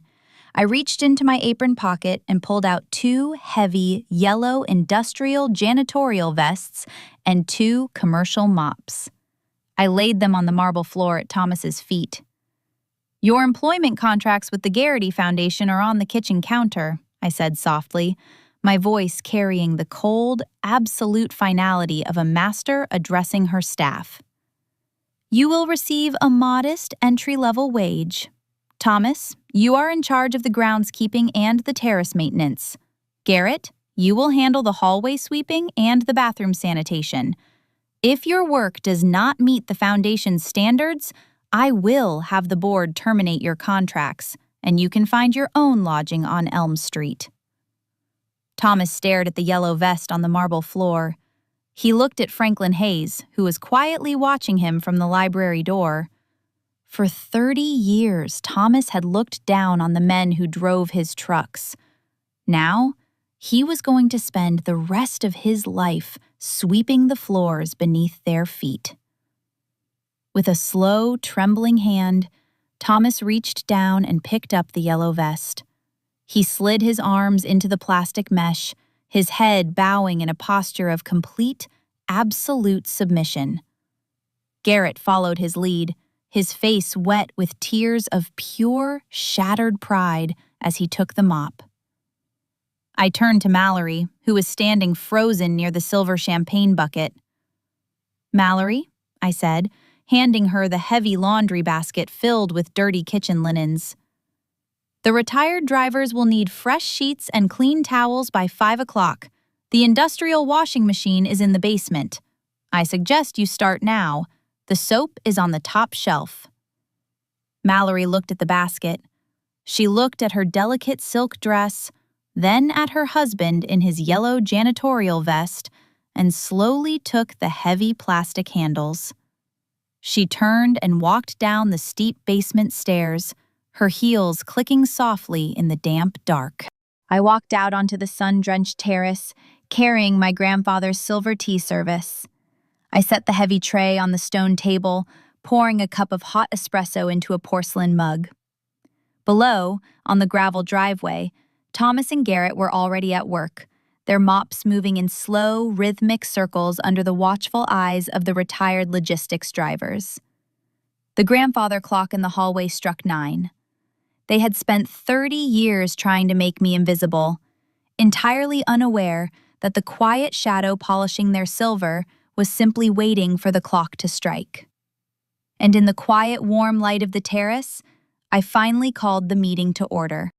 I reached into my apron pocket and pulled out 2 heavy, yellow industrial janitorial vests and 2 commercial mops. I laid them on the marble floor at Thomas's feet. Your employment contracts with the Garrity Foundation are on the kitchen counter, I said softly, my voice carrying the cold, absolute finality of a master addressing her staff. You will receive a modest entry-level wage. Thomas, you are in charge of the groundskeeping and the terrace maintenance. Garrett, you will handle the hallway sweeping and the bathroom sanitation. If your work does not meet the foundation's standards, I will have the board terminate your contracts, and you can find your own lodging on Elm Street. Thomas stared at the yellow vest on the marble floor. He looked at Franklin Hayes, who was quietly watching him from the library door. For 30 years, Thomas had looked down on the men who drove his trucks. Now, he was going to spend the rest of his life sweeping the floors beneath their feet. With a slow, trembling hand, Thomas reached down and picked up the yellow vest. He slid his arms into the plastic mesh, his head bowing in a posture of complete, absolute submission. Garrett followed his lead, his face wet with tears of pure, shattered pride as he took the mop. I turned to Mallory, who was standing frozen near the silver champagne bucket. Mallory, I said, handing her the heavy laundry basket filled with dirty kitchen linens. The retired drivers will need fresh sheets and clean towels by 5 o'clock. The industrial washing machine is in the basement. I suggest you start now. The soap is on the top shelf. Mallory looked at the basket. She looked at her delicate silk dress, then at her husband in his yellow janitorial vest, and slowly took the heavy plastic handles. She turned and walked down the steep basement stairs, her heels clicking softly in the damp dark. I walked out onto the sun-drenched terrace, carrying my grandfather's silver tea service. I set the heavy tray on the stone table, pouring a cup of hot espresso into a porcelain mug. Below, on the gravel driveway, Thomas and Garrett were already at work, their mops moving in slow, rhythmic circles under the watchful eyes of the retired logistics drivers. The grandfather clock in the hallway struck 9. They had spent 30 years trying to make me invisible, entirely unaware that the quiet shadow polishing their silver was simply waiting for the clock to strike. And in the quiet, warm light of the terrace, I finally called the meeting to order.